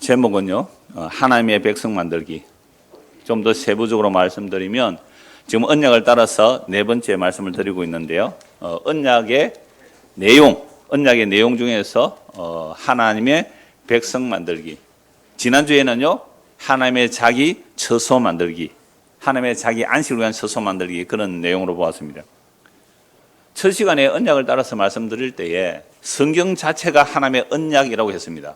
제목은요, 하나님의 백성 만들기. 좀 더 세부적으로 말씀드리면 지금 언약을 따라서 네 번째 말씀을 드리고 있는데요. 언약의 내용 중에서 하나님의 백성 만들기. 지난주에는요, 하나님의 자기 처소 만들기, 하나님의 자기 안식을 위한 처소 만들기, 그런 내용으로 보았습니다. 첫 시간에 언약을 따라서 말씀드릴 때에 성경 자체가 하나님의 언약이라고 했습니다.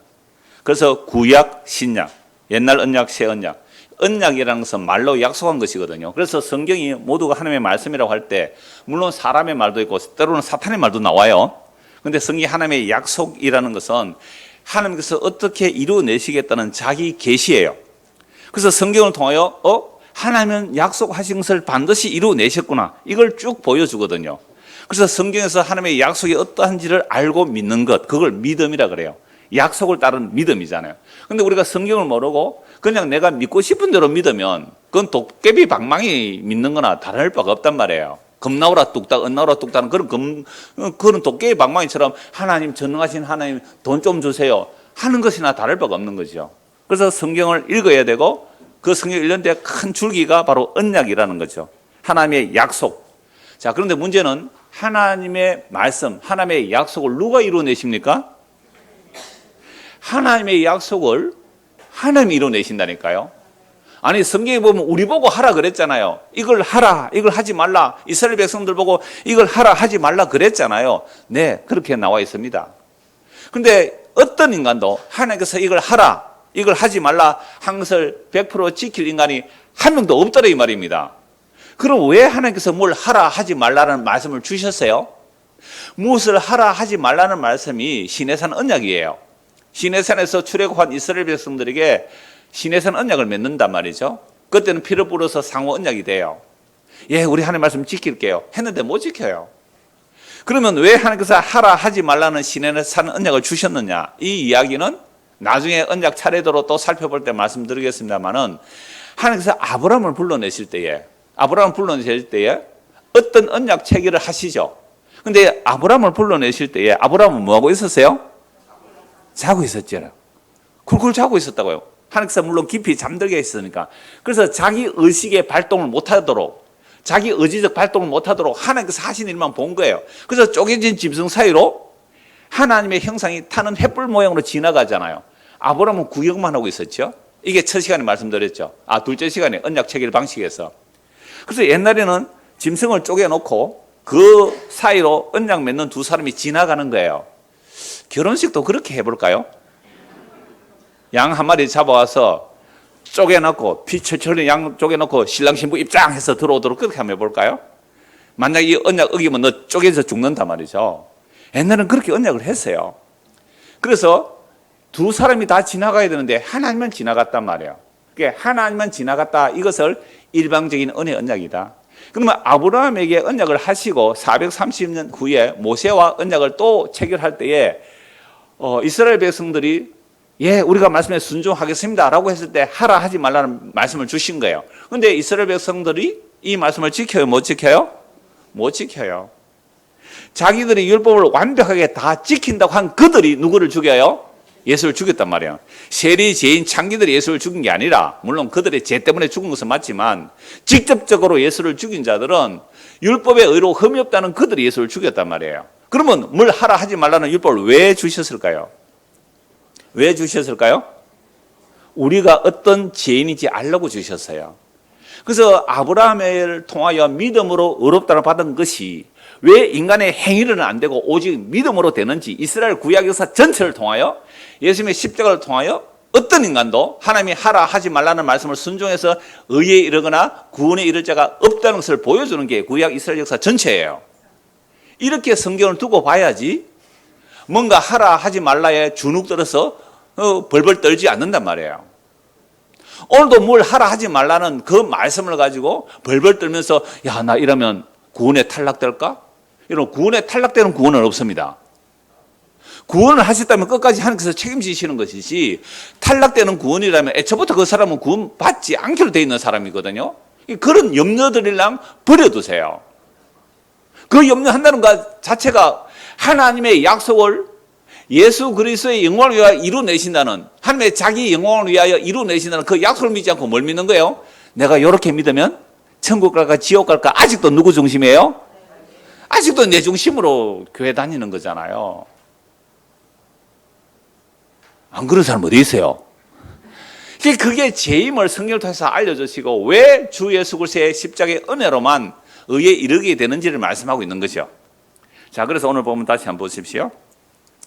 그래서 구약, 신약, 옛날 언약, 새 언약. 언약이라는 것은 말로 약속한 것이거든요. 그래서 성경이 모두가 하나님의 말씀이라고 할 때 물론 사람의 말도 있고 때로는 사탄의 말도 나와요. 그런데 성경이 하나님의 약속이라는 것은 하나님께서 어떻게 이루어내시겠다는 자기 계시예요. 그래서 성경을 통하여 하나님은 약속하신 것을 반드시 이루어내셨구나, 이걸 쭉 보여주거든요. 그래서 성경에서 하나님의 약속이 어떠한지를 알고 믿는 것, 그걸 믿음이라 그래요. 약속을 따른 믿음이잖아요. 근데 우리가 성경을 모르고 그냥 내가 믿고 싶은 대로 믿으면 그건 도깨비 방망이 믿는 거나 다를 바가 없단 말이에요. 겁나오라 뚝딱, 은나오라 뚝딱은 그런 도깨비 방망이처럼 하나님, 전능하신 하나님 돈 좀 주세요 하는 것이나 다를 바가 없는 거죠. 그래서 성경을 읽어야 되고 그 성경 읽는데 큰 줄기가 바로 언약이라는 거죠. 하나님의 약속. 자, 그런데 문제는 하나님의 말씀, 하나님의 약속을 누가 이루어내십니까? 하나님의 약속을 하나님이 이루어내신다니까요. 아니, 성경에 보면 우리 보고 하라 그랬잖아요. 이걸 하라, 이걸 하지 말라. 이스라엘 백성들 보고 이걸 하라, 하지 말라 그랬잖아요. 네, 그렇게 나와 있습니다. 그런데 어떤 인간도 하나님께서 이걸 하라, 이걸 하지 말라 한 것을 100% 지킬 인간이 한 명도 없더라 이 말입니다. 그럼 왜 하나님께서 뭘 하라, 하지 말라는 말씀을 주셨어요? 무엇을 하라, 하지 말라는 말씀이 시내산 언약이에요. 시내산에서 출애굽한 이스라엘 백성들에게 시내산 언약을 맺는단 말이죠. 그때는 피를 뿌려서 상호 언약이 돼요. 예, 우리 하나님 말씀 지킬게요 했는데 못 지켜요. 그러면 왜 하나님께서 하라, 하지 말라는 시내산 언약을 주셨느냐, 이 이야기는 나중에 언약 차례대로 또 살펴볼 때 말씀드리겠습니다만은, 하나님께서 아브라함을 불러내실 때에 어떤 언약 체계를 하시죠. 근데 아브라함을 불러내실 때에 아브라함은 뭐하고 있었어요? 자고 있었죠. 쿨쿨 자고 있었다고요. 하나님께서 물론 깊이 잠들게 했으니까. 그래서 자기 의식의 발동을 못하도록, 자기 의지적 발동을 못하도록 하나님께서 하신 일만 본 거예요. 그래서 쪼개진 짐승 사이로 하나님의 형상이 타는 횃불 모양으로 지나가잖아요. 아브라함은 구경만 하고 있었죠. 이게 첫 시간에 말씀드렸죠. 둘째 시간에 언약 체계 방식에서. 그래서 옛날에는 짐승을 쪼개놓고 그 사이로 언약 맺는 두 사람이 지나가는 거예요. 결혼식도 그렇게 해볼까요? 양 한 마리 잡아와서 쪼개놓고 피 철철 양 쪼개놓고 신랑 신부 입장해서 들어오도록 그렇게 한번 해볼까요? 만약 이 언약 어기면 너 쪼개서 죽는단 말이죠. 옛날에는 그렇게 언약을 했어요. 그래서 두 사람이 다 지나가야 되는데 하나님만 지나갔단 말이에요. 그게 하나님만 지나갔다, 이것을 일방적인 은혜 언약이다. 그러면 아브라함에게 언약을 하시고 430년 후에 모세와 언약을 또 체결할 때에 이스라엘 백성들이 예, 우리가 말씀에 순종하겠습니다 라고 했을 때 하라, 하지 말라는 말씀을 주신 거예요. 그런데 이스라엘 백성들이 이 말씀을 지켜요, 못 지켜요? 못 지켜요. 자기들이 율법을 완벽하게 다 지킨다고 한 그들이 누구를 죽여요? 예수를 죽였단 말이에요. 세리 죄인 창기들이 예수를 죽인 게 아니라, 물론 그들의 죄 때문에 죽은 것은 맞지만 직접적으로 예수를 죽인 자들은 율법의 의로 흠이 없다는 그들이 예수를 죽였단 말이에요. 그러면 뭘 하라, 하지 말라는 율법을 왜 주셨을까요? 왜 주셨을까요? 우리가 어떤 죄인인지 알라고 주셨어요. 그래서 아브라함을 통하여 믿음으로 의롭다를 받은 것이 왜 인간의 행위로는 안 되고 오직 믿음으로 되는지, 이스라엘 구약 역사 전체를 통하여, 예수님의 십자가를 통하여 어떤 인간도 하나님이 하라, 하지 말라는 말씀을 순종해서 의에 이르거나 구원에 이를 자가 없다는 것을 보여주는 게 구약 이스라엘 역사 전체예요. 이렇게 성경을 두고 봐야지 뭔가 하라, 하지 말라에 주눅 들어서 벌벌 떨지 않는단 말이에요. 오늘도 뭘 하라, 하지 말라는 그 말씀을 가지고 벌벌 떨면서 야, 나 이러면 구원에 탈락될까? 이런 구원에 탈락되는 구원은 없습니다. 구원을 하셨다면 끝까지 하나님께서 책임지시는 것이지, 탈락되는 구원이라면 애초부터 그 사람은 구원 받지 않기로 되어 있는 사람이거든요. 그런 염려들이랑 버려두세요. 그 염려한다는 것 자체가 하나님의 약속을 예수 그리스도의 영광을 위하여 이루어내신다는, 하나님의 자기 영광을 위하여 이루어내신다는 그 약속을 믿지 않고 뭘 믿는 거예요? 내가 이렇게 믿으면 천국 갈까 지옥 갈까? 아직도 누구 중심이에요? 아직도 내 중심으로 교회 다니는 거잖아요. 안 그런 사람 어디 있어요? 그게 죄임을 성경을 통해서 알려주시고 왜 주 예수 그리스도의 십자가의 은혜로만 의에 이르게 되는지를 말씀하고 있는 거죠. 자, 그래서 오늘 보면 다시 한번 보십시오.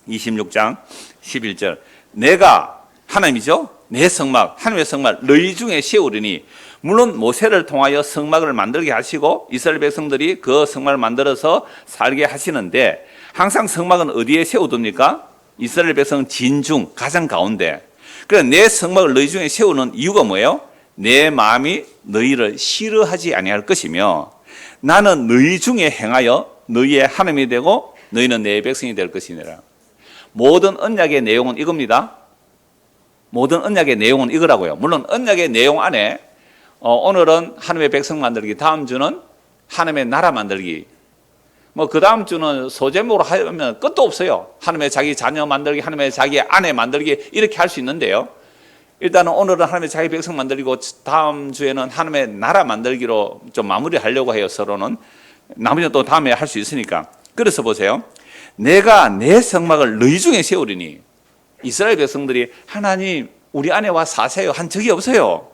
26장 11절. 내가, 하나님이죠? 내 성막, 하나님의 성막 너희 중에 세우리니, 물론 모세를 통하여 성막을 만들게 하시고 이스라엘 백성들이 그 성막을 만들어서 살게 하시는데, 항상 성막은 어디에 세워둡니까? 이스라엘 백성 진중, 가장 가운데. 그래서 내 성막을 너희 중에 세우는 이유가 뭐예요? 내 마음이 너희를 싫어하지 아니할 것이며 나는 너희 중에 행하여 너희의 하나님이 되고 너희는 내 백성이 될 것이니라. 모든 언약의 내용은 이겁니다. 모든 언약의 내용은 이거라고요. 물론 언약의 내용 안에 오늘은 하나님의 백성 만들기, 다음 주는 하나님의 나라 만들기, 그 다음 주는 소제목으로 하면 끝도 없어요. 하나님의 자기 자녀 만들기, 하나님의 자기 아내 만들기, 이렇게 할 수 있는데요. 일단은 오늘은 하나님의 자기 백성 만들기고 다음 주에는 하나님의 나라 만들기로 좀 마무리하려고 해요. 서로는. 나머지는 또 다음에 할 수 있으니까. 그래서 보세요. 내가 내 성막을 너희 중에 세우리니, 이스라엘 백성들이 하나님 우리 안에 와 사세요 한 적이 없어요.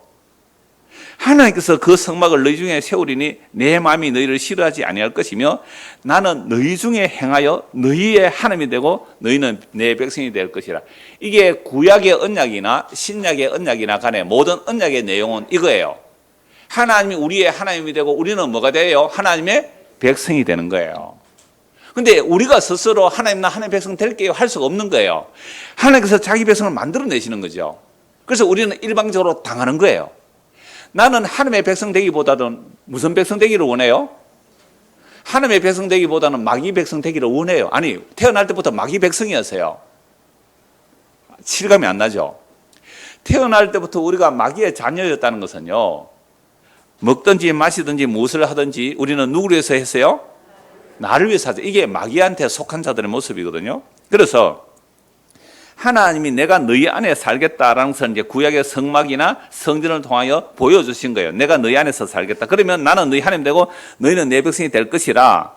하나님께서 그 성막을 너희 중에 세우리니 내 마음이 너희를 싫어하지 아니할 것이며 나는 너희 중에 행하여 너희의 하나님이 되고 너희는 내 백성이 될 것이라. 이게 구약의 언약이나 신약의 언약이나 간에 모든 언약의 내용은 이거예요. 하나님이 우리의 하나님이 되고 우리는 뭐가 돼요? 하나님의 백성이 되는 거예요. 근데 우리가 스스로 하나님 나 하나님의 백성 될게요 할 수가 없는 거예요. 하나님께서 자기 백성을 만들어내시는 거죠. 그래서 우리는 일방적으로 당하는 거예요. 나는 하나님의 백성 되기보다는 무슨 백성 되기를 원해요? 하나님의 백성 되기보다는 마귀 백성 되기를 원해요. 아니, 태어날 때부터 마귀 백성이었어요. 실감이 안 나죠? 태어날 때부터 우리가 마귀의 자녀였다는 것은요, 먹든지 마시든지 무엇을 하든지 우리는 누구를 위해서 했어요? 나를 위해서 하죠. 이게 마귀한테 속한 자들의 모습이거든요. 그래서 하나님이 내가 너희 안에 살겠다라는 것은 이제 구약의 성막이나 성전을 통하여 보여주신 거예요. 내가 너희 안에서 살겠다. 그러면 나는 너희 하나님 되고 너희는 내 백성이 될 것이라.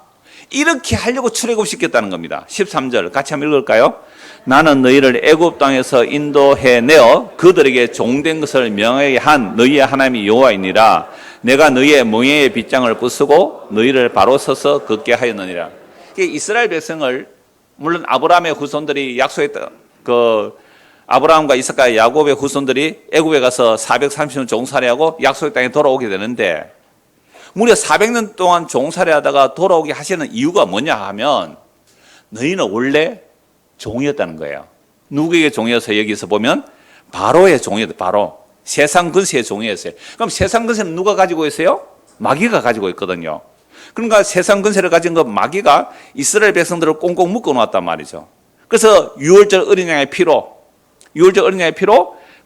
이렇게 하려고 출애굽시켰다는 겁니다. 13절 같이 한번 읽을까요? 나는 너희를 애굽 땅에서 인도해내어 그들에게 종된 것을 명하게 한 너희의 하나님이 여호와이니라. 내가 너희의 멍에의 빗장을 부수고 너희를 바로 서서 걷게 하였느니라. 이스라엘 백성을, 물론 아브라함의 후손들이 약속했던 아브라함과 이삭과 야곱의 후손들이 애굽에 가서 430년 종살이하고 약속의 땅에 돌아오게 되는데, 무려 400년 동안 종살이하다가 돌아오게 하시는 이유가 뭐냐 하면 너희는 원래 종이었다는 거예요. 누구에게 종이어서 여기서 보면 바로의 종이었어요. 바로 세상 근세의 종이었어요. 그럼 세상 근세는 누가 가지고 있어요? 마귀가 가지고 있거든요. 그러니까 세상 근세를 가진 그 마귀가 이스라엘 백성들을 꽁꽁 묶어 놓았단 말이죠. 그래서 유월절 어린 양의 피로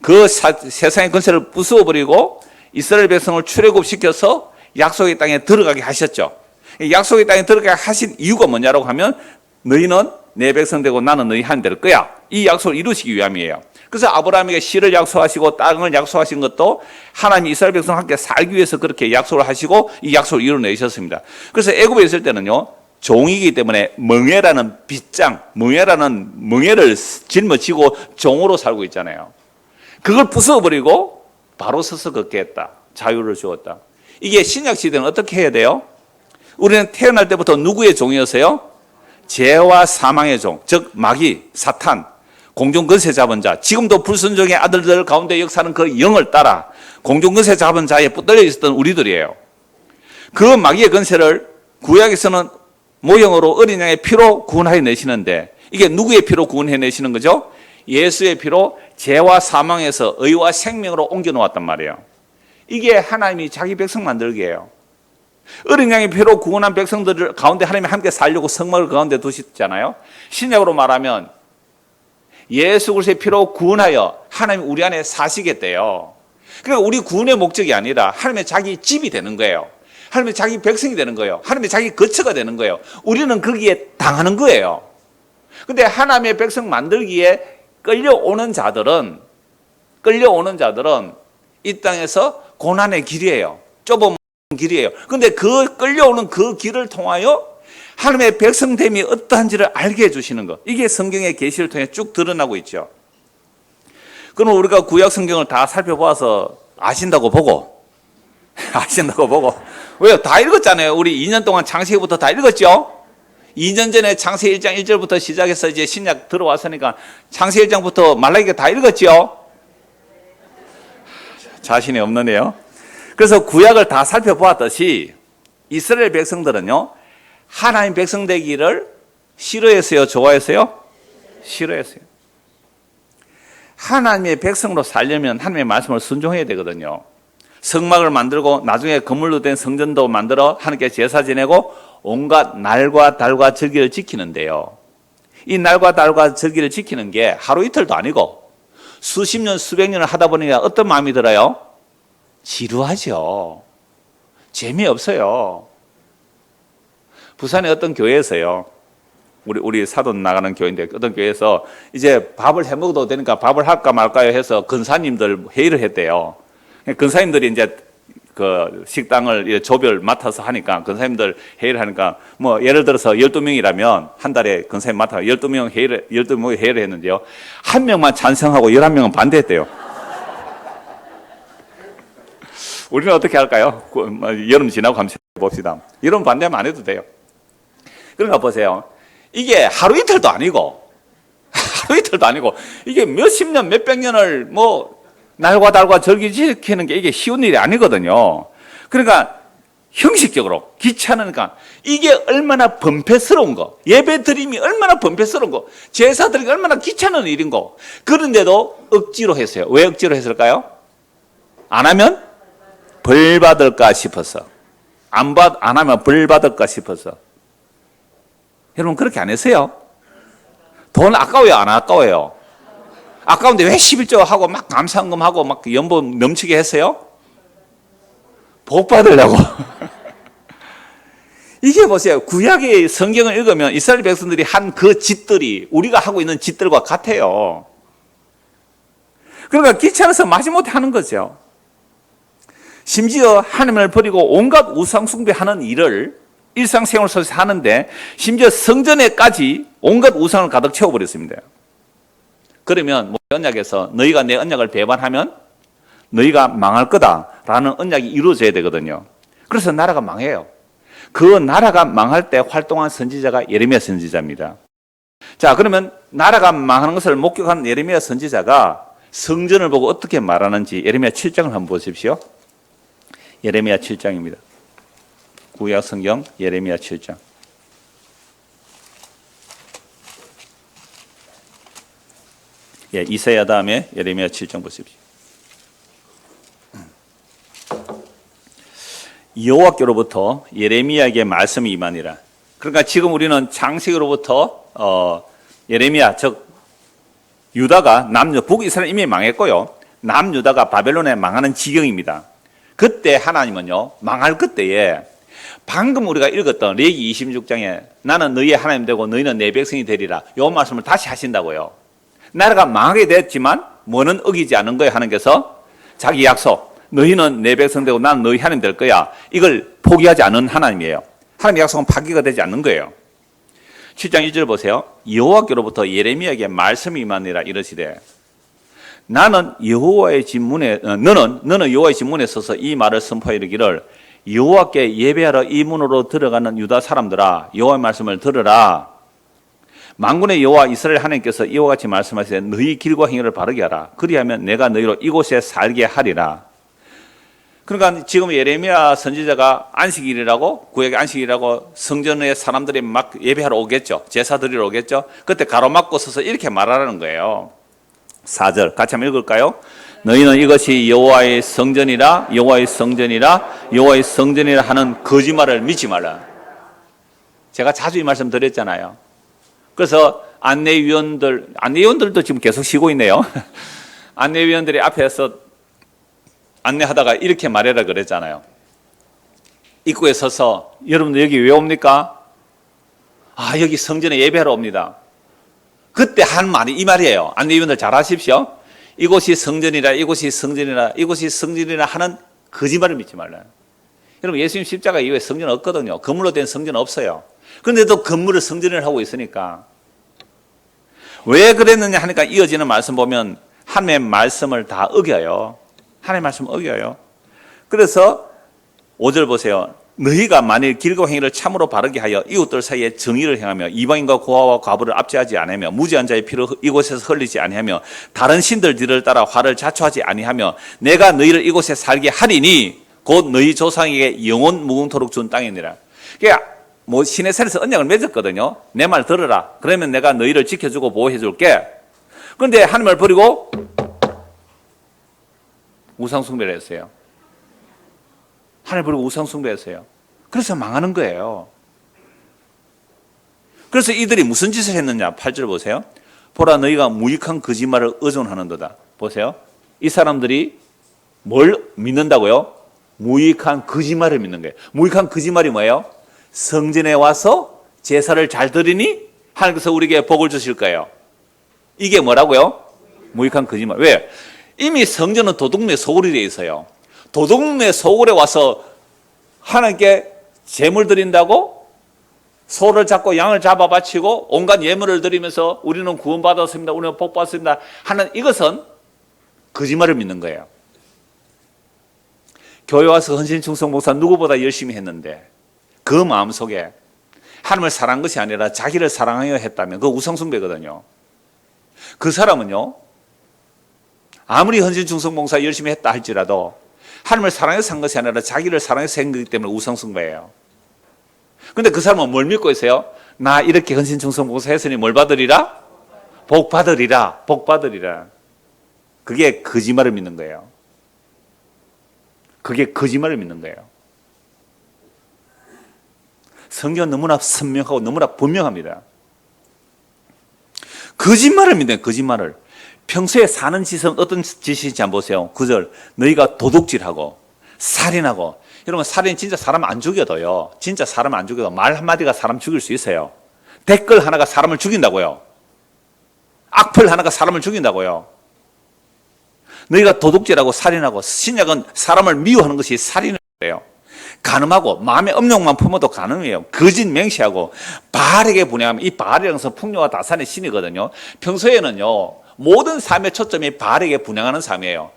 그 세상의 근세를 부수어버리고 이스라엘 백성을 출애굽시켜서 약속의 땅에 들어가게 하셨죠. 약속의 땅에 들어가게 하신 이유가 뭐냐라고 하면 너희는 내 백성 되고 나는 너희 하나님 될 거야. 이 약속을 이루시기 위함이에요. 그래서 아브라함에게 씨를 약속하시고 땅을 약속하신 것도 하나님이 이스라엘 백성과 함께 살기 위해서 그렇게 약속을 하시고 이 약속을 이루어내셨습니다. 그래서 애굽에 있을 때는요, 종이기 때문에 멍에라는 빗장, 멍에를 짊어지고 종으로 살고 있잖아요. 그걸 부숴버리고 바로 서서 걷게 했다. 자유를 주었다. 이게 신약 시대는 어떻게 해야 돼요? 우리는 태어날 때부터 누구의 종이었어요? 죄와 사망의 종, 즉 마귀, 사탄, 공중근세 잡은 자, 지금도 불순종의 아들들 가운데 역사는 그 영을 따라 공중근세 잡은 자에 붙들려 있었던 우리들이에요. 그 마귀의 근세를 구약에서는 모형으로 어린 양의 피로 구원하여 내시는데, 이게 누구의 피로 구원해 내시는 거죠? 예수의 피로 죄와 사망에서 의와 생명으로 옮겨 놓았단 말이에요. 이게 하나님이 자기 백성 만들기예요. 어린 양의 피로 구원한 백성들 가운데 하나님이 함께 살려고 성막을 가운데 두셨잖아요. 신약으로 말하면 예수 그리스도의 피로 구원하여 하나님 우리 안에 사시겠대요. 그러니까 우리 구원의 목적이 아니라 하나님의 자기 집이 되는 거예요. 하나님의 자기 백성이 되는 거예요. 하나님의 자기 거처가 되는 거예요. 우리는 거기에 당하는 거예요. 근데 하나님의 백성 만들기에 끌려오는 자들은 이 땅에서 고난의 길이에요. 좁은 길이에요. 근데 그 끌려오는 그 길을 통하여 하나님의 백성됨이 어떠한지를 알게 해주시는 것. 이게 성경의 계시를 통해 쭉 드러나고 있죠. 그럼 우리가 구약 성경을 다 살펴보아서 아신다고 보고 왜요? 다 읽었잖아요. 우리 2년 동안 창세기부터 다 읽었죠? 2년 전에 창세기 1장 1절부터 시작해서 이제 신약 들어왔으니까 창세기 1장부터 말라기가 다 읽었죠? 자신이 없느네요. 그래서 구약을 다 살펴보았듯이 이스라엘 백성들은요, 하나님 백성 되기를 싫어했어요? 좋아했어요? 싫어했어요. 하나님의 백성으로 살려면 하나님의 말씀을 순종해야 되거든요. 성막을 만들고 나중에 건물로 된 성전도 만들어 하나님께 제사 지내고 온갖 날과 달과 절기를 지키는데요. 이 날과 달과 절기를 지키는 게 하루 이틀도 아니고 수십 년, 수백 년을 하다 보니까 어떤 마음이 들어요? 지루하죠. 재미없어요. 부산의 어떤 교회에서요, 우리 사돈 나가는 교회인데 어떤 교회에서 이제 밥을 해 먹어도 되니까 밥을 할까 말까요 해서 근사님들 회의를 했대요. 근사님들이 이제 그 식당을 조별 맡아서 하니까 근사님들 회의를 하니까 뭐 예를 들어서 12명이라면 한 달에 근사님 맡아 12명 회의를 했는데요. 한 명만 찬성하고 11명은 반대했대요. 우리는 어떻게 할까요? 여름 지나고 한번 봅시다. 여름 반대하면 안 해도 돼요. 그러니까 보세요. 이게 하루 이틀도 아니고 이게 몇십 년, 몇백 년을 뭐 날과 달과 절기 지키는 게 이게 쉬운 일이 아니거든요. 그러니까 형식적으로 귀찮으니까 이게 얼마나 번패스러운 거, 예배 드림이 얼마나 번패스러운 거, 제사 드리기 얼마나 귀찮은 일인 거. 그런데도 억지로 했어요. 왜 억지로 했을까요? 안 하면 벌 받을까 싶어서. 안 하면 벌 받을까 싶어서. 여러분 그렇게 안 했어요? 돈 아까워요? 안 아까워요? 아까운데 왜 11조 하고 막 감사헌금 하고 막 연봉 넘치게 했어요? 복 받으려고. 이게 보세요. 구약의 성경을 읽으면 이스라엘 백성들이 한 그 짓들이 우리가 하고 있는 짓들과 같아요. 그러니까 귀찮아서 마지못해 하는 거죠. 심지어 하나님을 버리고 온갖 우상 숭배하는 일을 일상생활 속에서 하는데 심지어 성전에까지 온갖 우상을 가득 채워버렸습니다. 그러면 언약에서 너희가 내 언약을 배반하면 너희가 망할 거다라는 언약이 이루어져야 되거든요. 그래서 나라가 망해요. 그 나라가 망할 때 활동한 선지자가 예레미야 선지자입니다. 자, 그러면 나라가 망하는 것을 목격한 예레미야 선지자가 성전을 보고 어떻게 말하는지 예레미야 7장을 한번 보십시오. 예레미야 7장입니다. 구약 성경 예레미야 7장. 예, 이사야 다음에 예레미야 7장 보십시오. 여호와께로부터 예레미야에게 말씀이 임하니라. 그러니까 지금 우리는 창세기로부터 예레미야 즉 유다가 북이스라엘 이미 망했고요. 남유다가 바벨론에 망하는 지경입니다. 그때 하나님은요 망할 그때에 방금 우리가 읽었던 레위기 26장에 나는 너희의 하나님 되고 너희는 내 백성이 되리라. 이 말씀을 다시 하신다고요. 나라가 망하게 됐지만 뭐는 어기지 않은 거예요. 하나님께서 자기 약속 너희는 내 백성 되고 나는 너희 하나님 될 거야. 이걸 포기하지 않은 하나님이에요. 하나님의 약속은 파기가 되지 않는 거예요. 7장 1절 보세요. 여호와께로부터 예레미야에게 말씀이 임하니라 이르시되 나는 여호와의 집 문에 너는 여호와의 집 문에 서서 이 말을 선포하여 이르기를 여호와께 예배하러 이 문으로 들어가는 유다 사람들아 여호와의 말씀을 들으라. 만군의 여호와 이스라엘 하나님께서 이와 같이 말씀하시되 너희 길과 행위를 바르게 하라. 그리하면 내가 너희로 이곳에 살게 하리라. 그러니까 지금 예레미야 선지자가 안식일이라고 구약의 안식일이라고 성전에 사람들이 막 예배하러 오겠죠. 제사 드리러 오겠죠. 그때 가로막고 서서 이렇게 말하라는 거예요. 4절 같이 한번 읽을까요? 너희는 이것이 여호와의 성전이라 여호와의 성전이라 여호와의 성전이라 하는 거짓말을 믿지 말라. 제가 자주 이 말씀 드렸잖아요. 그래서 안내위원들도 지금 계속 쉬고 있네요. 안내위원들이 앞에서 안내하다가 이렇게 말해라 그랬잖아요. 입구에 서서 여러분들 여기 왜 옵니까? 아, 여기 성전에 예배하러 옵니다. 그때 한 말이 이 말이에요. 안내위원들 잘 아십시오. 이곳이 성전이라, 이곳이 성전이라, 이곳이 성전이라 하는 거짓말을 믿지 말라. 여러분, 예수님 십자가 이후에 성전 없거든요. 건물로 된 성전 없어요. 그런데도 건물을 성전을 하고 있으니까. 왜 그랬느냐 하니까 이어지는 말씀 보면 하나님의 말씀을 다 어겨요. 하나님의 말씀을 어겨요. 그래서 5절 보세요. 너희가 만일 길고 행위를 참으로 바르게 하여 이웃들 사이에 정의를 행하며 이방인과 고아와 과부를 압제하지 아니하며 무지한 자의 피를 이곳에서 흘리지 아니하며 다른 신들들을 따라 화를 자초하지 아니하며 내가 너희를 이곳에 살게 하리니 곧 너희 조상에게 영원 무궁토록 준 땅이니라. 그러니까 뭐 시내산에서 언약을 맺었거든요. 내 말 들어라. 그러면 내가 너희를 지켜주고 보호해 줄게. 그런데 하나님을 버리고 우상 숭배를 했어요. 하나님을 버리고 우상 숭배했어요. 그래서 망하는 거예요. 그래서 이들이 무슨 짓을 했느냐? 8절 보세요. 보라 너희가 무익한 거짓말을 의존하는도다. 보세요. 이 사람들이 뭘 믿는다고요? 무익한 거짓말을 믿는 거예요. 무익한 거짓말이 뭐예요? 성전에 와서 제사를 잘 드리니 하나님께서 우리에게 복을 주실 거예요. 이게 뭐라고요? 무익한 거짓말. 왜? 이미 성전은 도둑놈의 소굴이 되어 있어요. 도둑놈의 소굴에 와서 하나님께 제물 드린다고 소를 잡고 양을 잡아 바치고 온갖 예물을 드리면서 우리는 구원받았습니다. 우리는 복받았습니다. 하는 이것은 거짓말을 믿는 거예요. 교회 와서 헌신충성 목사 누구보다 열심히 했는데 그 마음속에 하나님을 사랑한 것이 아니라 자기를 사랑하여 했다면 그거 우상숭배거든요. 그 사람은요 아무리 헌신충성 목사 열심히 했다 할지라도 하나님을 사랑해서 산 것이 아니라 자기를 사랑해서 한 거기 때문에 우상숭배예요. 그런데 그 사람은 뭘 믿고 있어요? 나 이렇게 헌신충성 목사 했으니 뭘 받으리라? 복 받으리라. 복 받으리라. 그게 거짓말을 믿는 거예요. 그게 거짓말을 믿는 거예요. 성경은 너무나 선명하고 너무나 분명합니다. 거짓말을 믿는 거예요. 거짓말을. 평소에 사는 짓은 어떤 짓인지 한번 보세요. 9절 너희가 도둑질하고 살인하고. 여러분 살인 진짜 사람 안 죽여도요. 진짜 사람 안 죽여도 말 한마디가 사람 죽일 수 있어요. 댓글 하나가 사람을 죽인다고요. 악플 하나가 사람을 죽인다고요. 너희가 도둑질하고 살인하고. 신약은 사람을 미워하는 것이 살인이에요. 간음하고 마음의 음욕만 품어도 간음이에요. 거짓 맹세하고 바알에게 분양하면 이 바알이라는 것은 풍요와 다산의 신이거든요. 평소에는요 모든 삶의 초점이 바알에게 분양하는 삶이에요.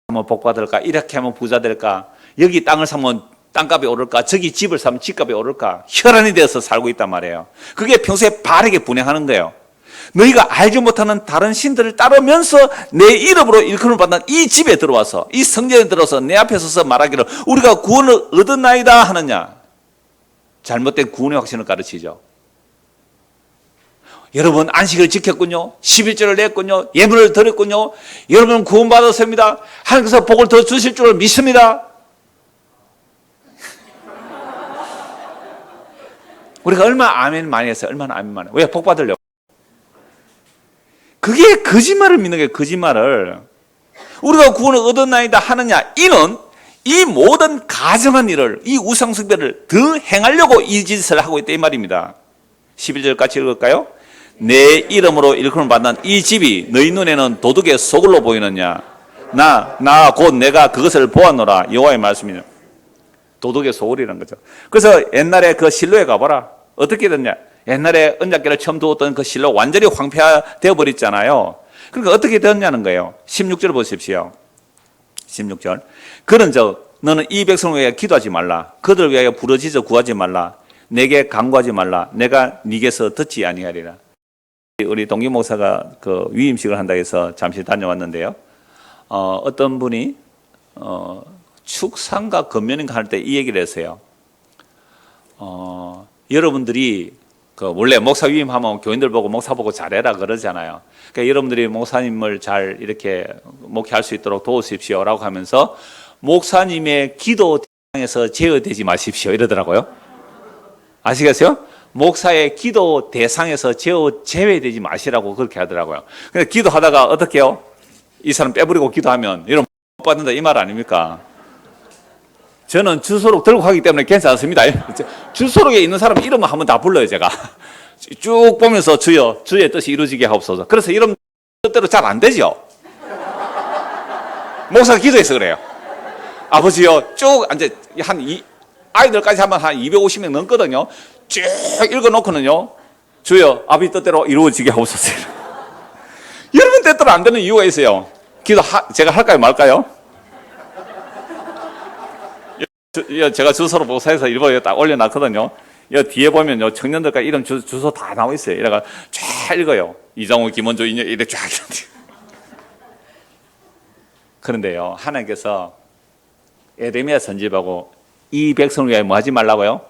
하면 복 받을까? 이렇게 하면 부자 될까? 여기 땅을 사면 땅값이 오를까? 저기 집을 사면 집값이 오를까? 혈안이 되어서 살고 있단 말이에요. 그게 평소에 바알에게 분양하는 거예요. 너희가 알지 못하는 다른 신들을 따르면서 내 이름으로 일컬음을 받는 이 집에 들어와서 이 성전에 들어서 내 앞에 서서 말하기를 우리가 구원을 얻었나이다 하느냐. 잘못된 구원의 확신을 가르치죠. 여러분 안식을 지켰군요. 11절을 냈군요. 예물을 드렸군요. 여러분 구원받았습니다. 하나님께서 복을 더 주실 줄 믿습니다. 우리가 얼마나 아멘 많이 했어요. 얼마나 아멘 많이. 왜? 복 받으려고. 그게 거짓말을 믿는 게 거짓말을. 우리가 구원을 얻었나이다 하느냐. 이는 이 모든 가정한 일을 이 우상숭배를 더 행하려고 이 짓을 하고 있다 이 말입니다. 11절 같이 읽을까요? 내 이름으로 일컬음을 받는 이 집이 너희 눈에는 도둑의 소굴로 보이느냐. 나 곧 내가 그것을 보았노라. 여호와의 말씀이냐. 도둑의 소굴이라는 거죠. 그래서 옛날에 그 실로에 가봐라. 어떻게 됐냐. 옛날에 언약궤를 처음 두었던 그 실로 완전히 황폐되어 버렸잖아요. 그러니까 어떻게 되었냐는 거예요. 16절 보십시오. 16절. 그런즉 너는 이 백성을 위하여 기도하지 말라. 그들을 위하여 부르짖어 구하지 말라. 내게 간구하지 말라. 내가 네게서 듣지 아니하리라. 우리 동기 목사가 그 위임식을 한다 해서 잠시 다녀왔는데요. 어떤 분이 축산가 건면인가 할 때 이 얘기를 했어요. 여러분들이 그 원래 목사 위임하면 교인들 보고 목사 보고 잘해라 그러잖아요. 그러니까 여러분들이 목사님을 잘 이렇게 목회할 수 있도록 도우십시오라고 하면서 목사님의 기도 대상에서 제어되지 마십시오 이러더라고요. 아시겠어요? 목사의 기도 대상에서 제외되지 마시라고 그렇게 하더라고요. 근데 기도하다가 어떻게 해요? 이 사람 빼버리고 기도하면 이런 못 받는다 이 말 아닙니까? 저는 주소록 들고 가기 때문에 괜찮습니다. 주소록에 있는 사람 이름을 한번 다 불러요 제가. 쭉 보면서 주여, 주의 뜻이 이루어지게 하옵소서. 그래서 이런 뜻대로 잘 안 되죠. 목사가 기도해서 그래요. 아버지요, 쭉 이제 아이들까지 하면 한 250명 넘거든요. 쭉 읽어놓고는요, 주여, 아버지 뜻대로 이루어지게 하옵소서. 여러분 뜻대로 안 되는 이유가 있어요. 제가 할까요, 말까요? 제가 주소로 목사에서 일본에 딱 올려놨거든요. 여기 뒤에 보면요, 청년들까지 이름 주소 다 나와 있어요. 이래가 쫙 읽어요. 이장호, 김원조, 이래 쫙. 그런데요, 하나님께서 에레미야 선지자하고 이 백성을 위하여 뭐 하지 말라고요?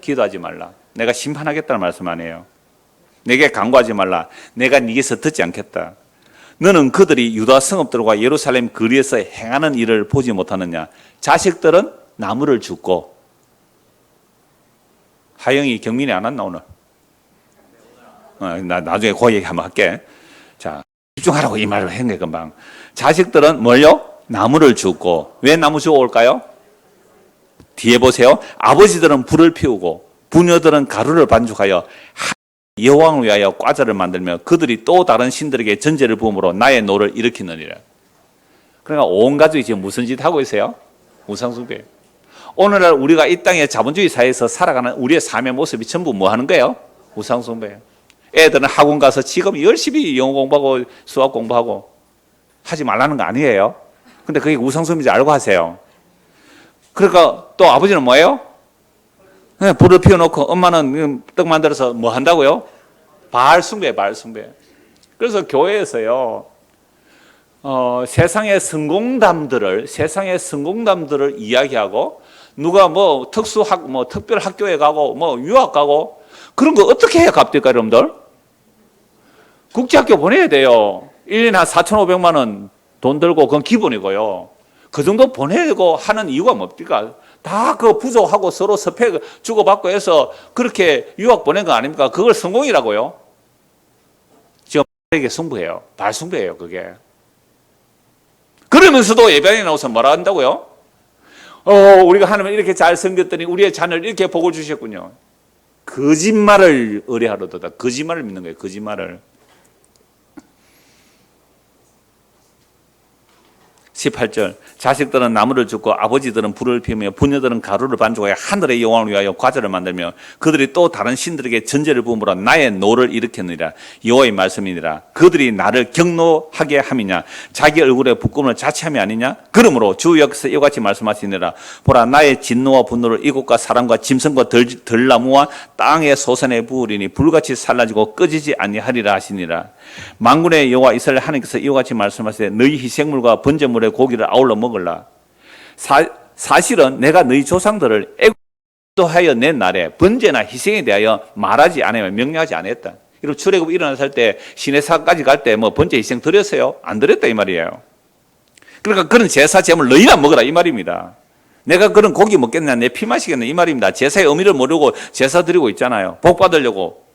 기도하지 말라. 내가 심판하겠다는 말씀 아니에요. 내게 간구하지 말라. 내가 네게서 듣지 않겠다. 너는 그들이 유다 성읍들과 예루살렘 거리에서 행하는 일을 보지 못하느냐. 자식들은 나무를 줍고. 하영이 경민이 안 왔나 오늘? 나 나중에 그 얘기 한번 할게. 자, 집중하라고 이 말을 했네 금방. 자식들은 뭘요? 나무를 줍고. 왜 나무 주워 올까요? 뒤에 보세요. 아버지들은 불을 피우고 부녀들은 가루를 반죽하여 여호와를 위하여 과자를 만들며 그들이 또 다른 신들에게 전제를 부음으로 나의 노를 일으키느니라. 그러니까 온 가족이 지금 무슨 짓 하고 있어요? 우상숭배. 오늘날 우리가 이 땅의 자본주의 사회에서 살아가는 우리의 삶의 모습이 전부 뭐 하는 거예요? 우상숭배. 애들은 학원 가서 지금 열심히 영어 공부하고 수학 공부하고 하지 말라는 거 아니에요. 근데 그게 우상숭배인지 알고 하세요. 그러니까 또 아버지는 뭐예요? 불을 피워놓고 엄마는 떡 만들어서 뭐 한다고요? 바알 숭배. 그래서 교회에서요, 세상의 성공담들을 이야기하고 누가 뭐 특별 학교에 가고 뭐 유학 가고 그런 거 어떻게 해야 갚될까 여러분들? 국제학교 보내야 돼요. 1년에 한 4,500만 원 돈 들고 그건 기본이고요. 그 정도 보내고 하는 이유가 뭡니까? 다 그 부족하고 서로 스펙 주고받고 해서 그렇게 유학 보낸 거 아닙니까? 그걸 성공이라고요? 지금 이게 승부예요. 발승부예요, 그게. 그러면서도 예배당에 나와서 뭐라 한다고요? 우리가 하나님을 이렇게 잘 섬겼더니 우리의 자녀를 이렇게 복을 주셨군요. 거짓말을 의뢰하려다 거짓말을 믿는 거예요, 거짓말을. 18절 자식들은 나무를 줍고 아버지들은 불을 피우며 부녀들은 가루를 반죽하여 하늘의 여호와를 위하여 과자를 만들며 그들이 또 다른 신들에게 전제를 부음으로 나의 노를 일으켰느니라. 여호와의 말씀이니라. 그들이 나를 경노하게 함이냐 자기 얼굴에 부끄러움을 자취함이 아니냐. 그러므로 주 여기서 이와 같이 말씀하시니라. 보라 나의 진노와 분노를 이곳과 사람과 짐승과 들나무와 땅의 소산에 부으리니 불같이 살라지고 꺼지지 아니하리라 하시니라. 만군의 여호와 이스라엘 하나님께서 이와 같이 말씀하시되 너희 희생물과 번제물의 고기를 아울러 먹을라. 사실은 내가 너희 조상들을 애굽하여 낸 날에 번제나 희생에 대하여 말하지 않으며 명령하지 않았다. 이런 출애굽 일어났을 때 시내산까지 갈 때 뭐 번제 희생 드렸어요? 안 드렸다 이 말이에요. 그러니까 그런 제사 제물 너희나 먹으라 이 말입니다. 내가 그런 고기 먹겠냐 내 피 마시겠냐 이 말입니다. 제사의 의미를 모르고 제사 드리고 있잖아요. 복 받으려고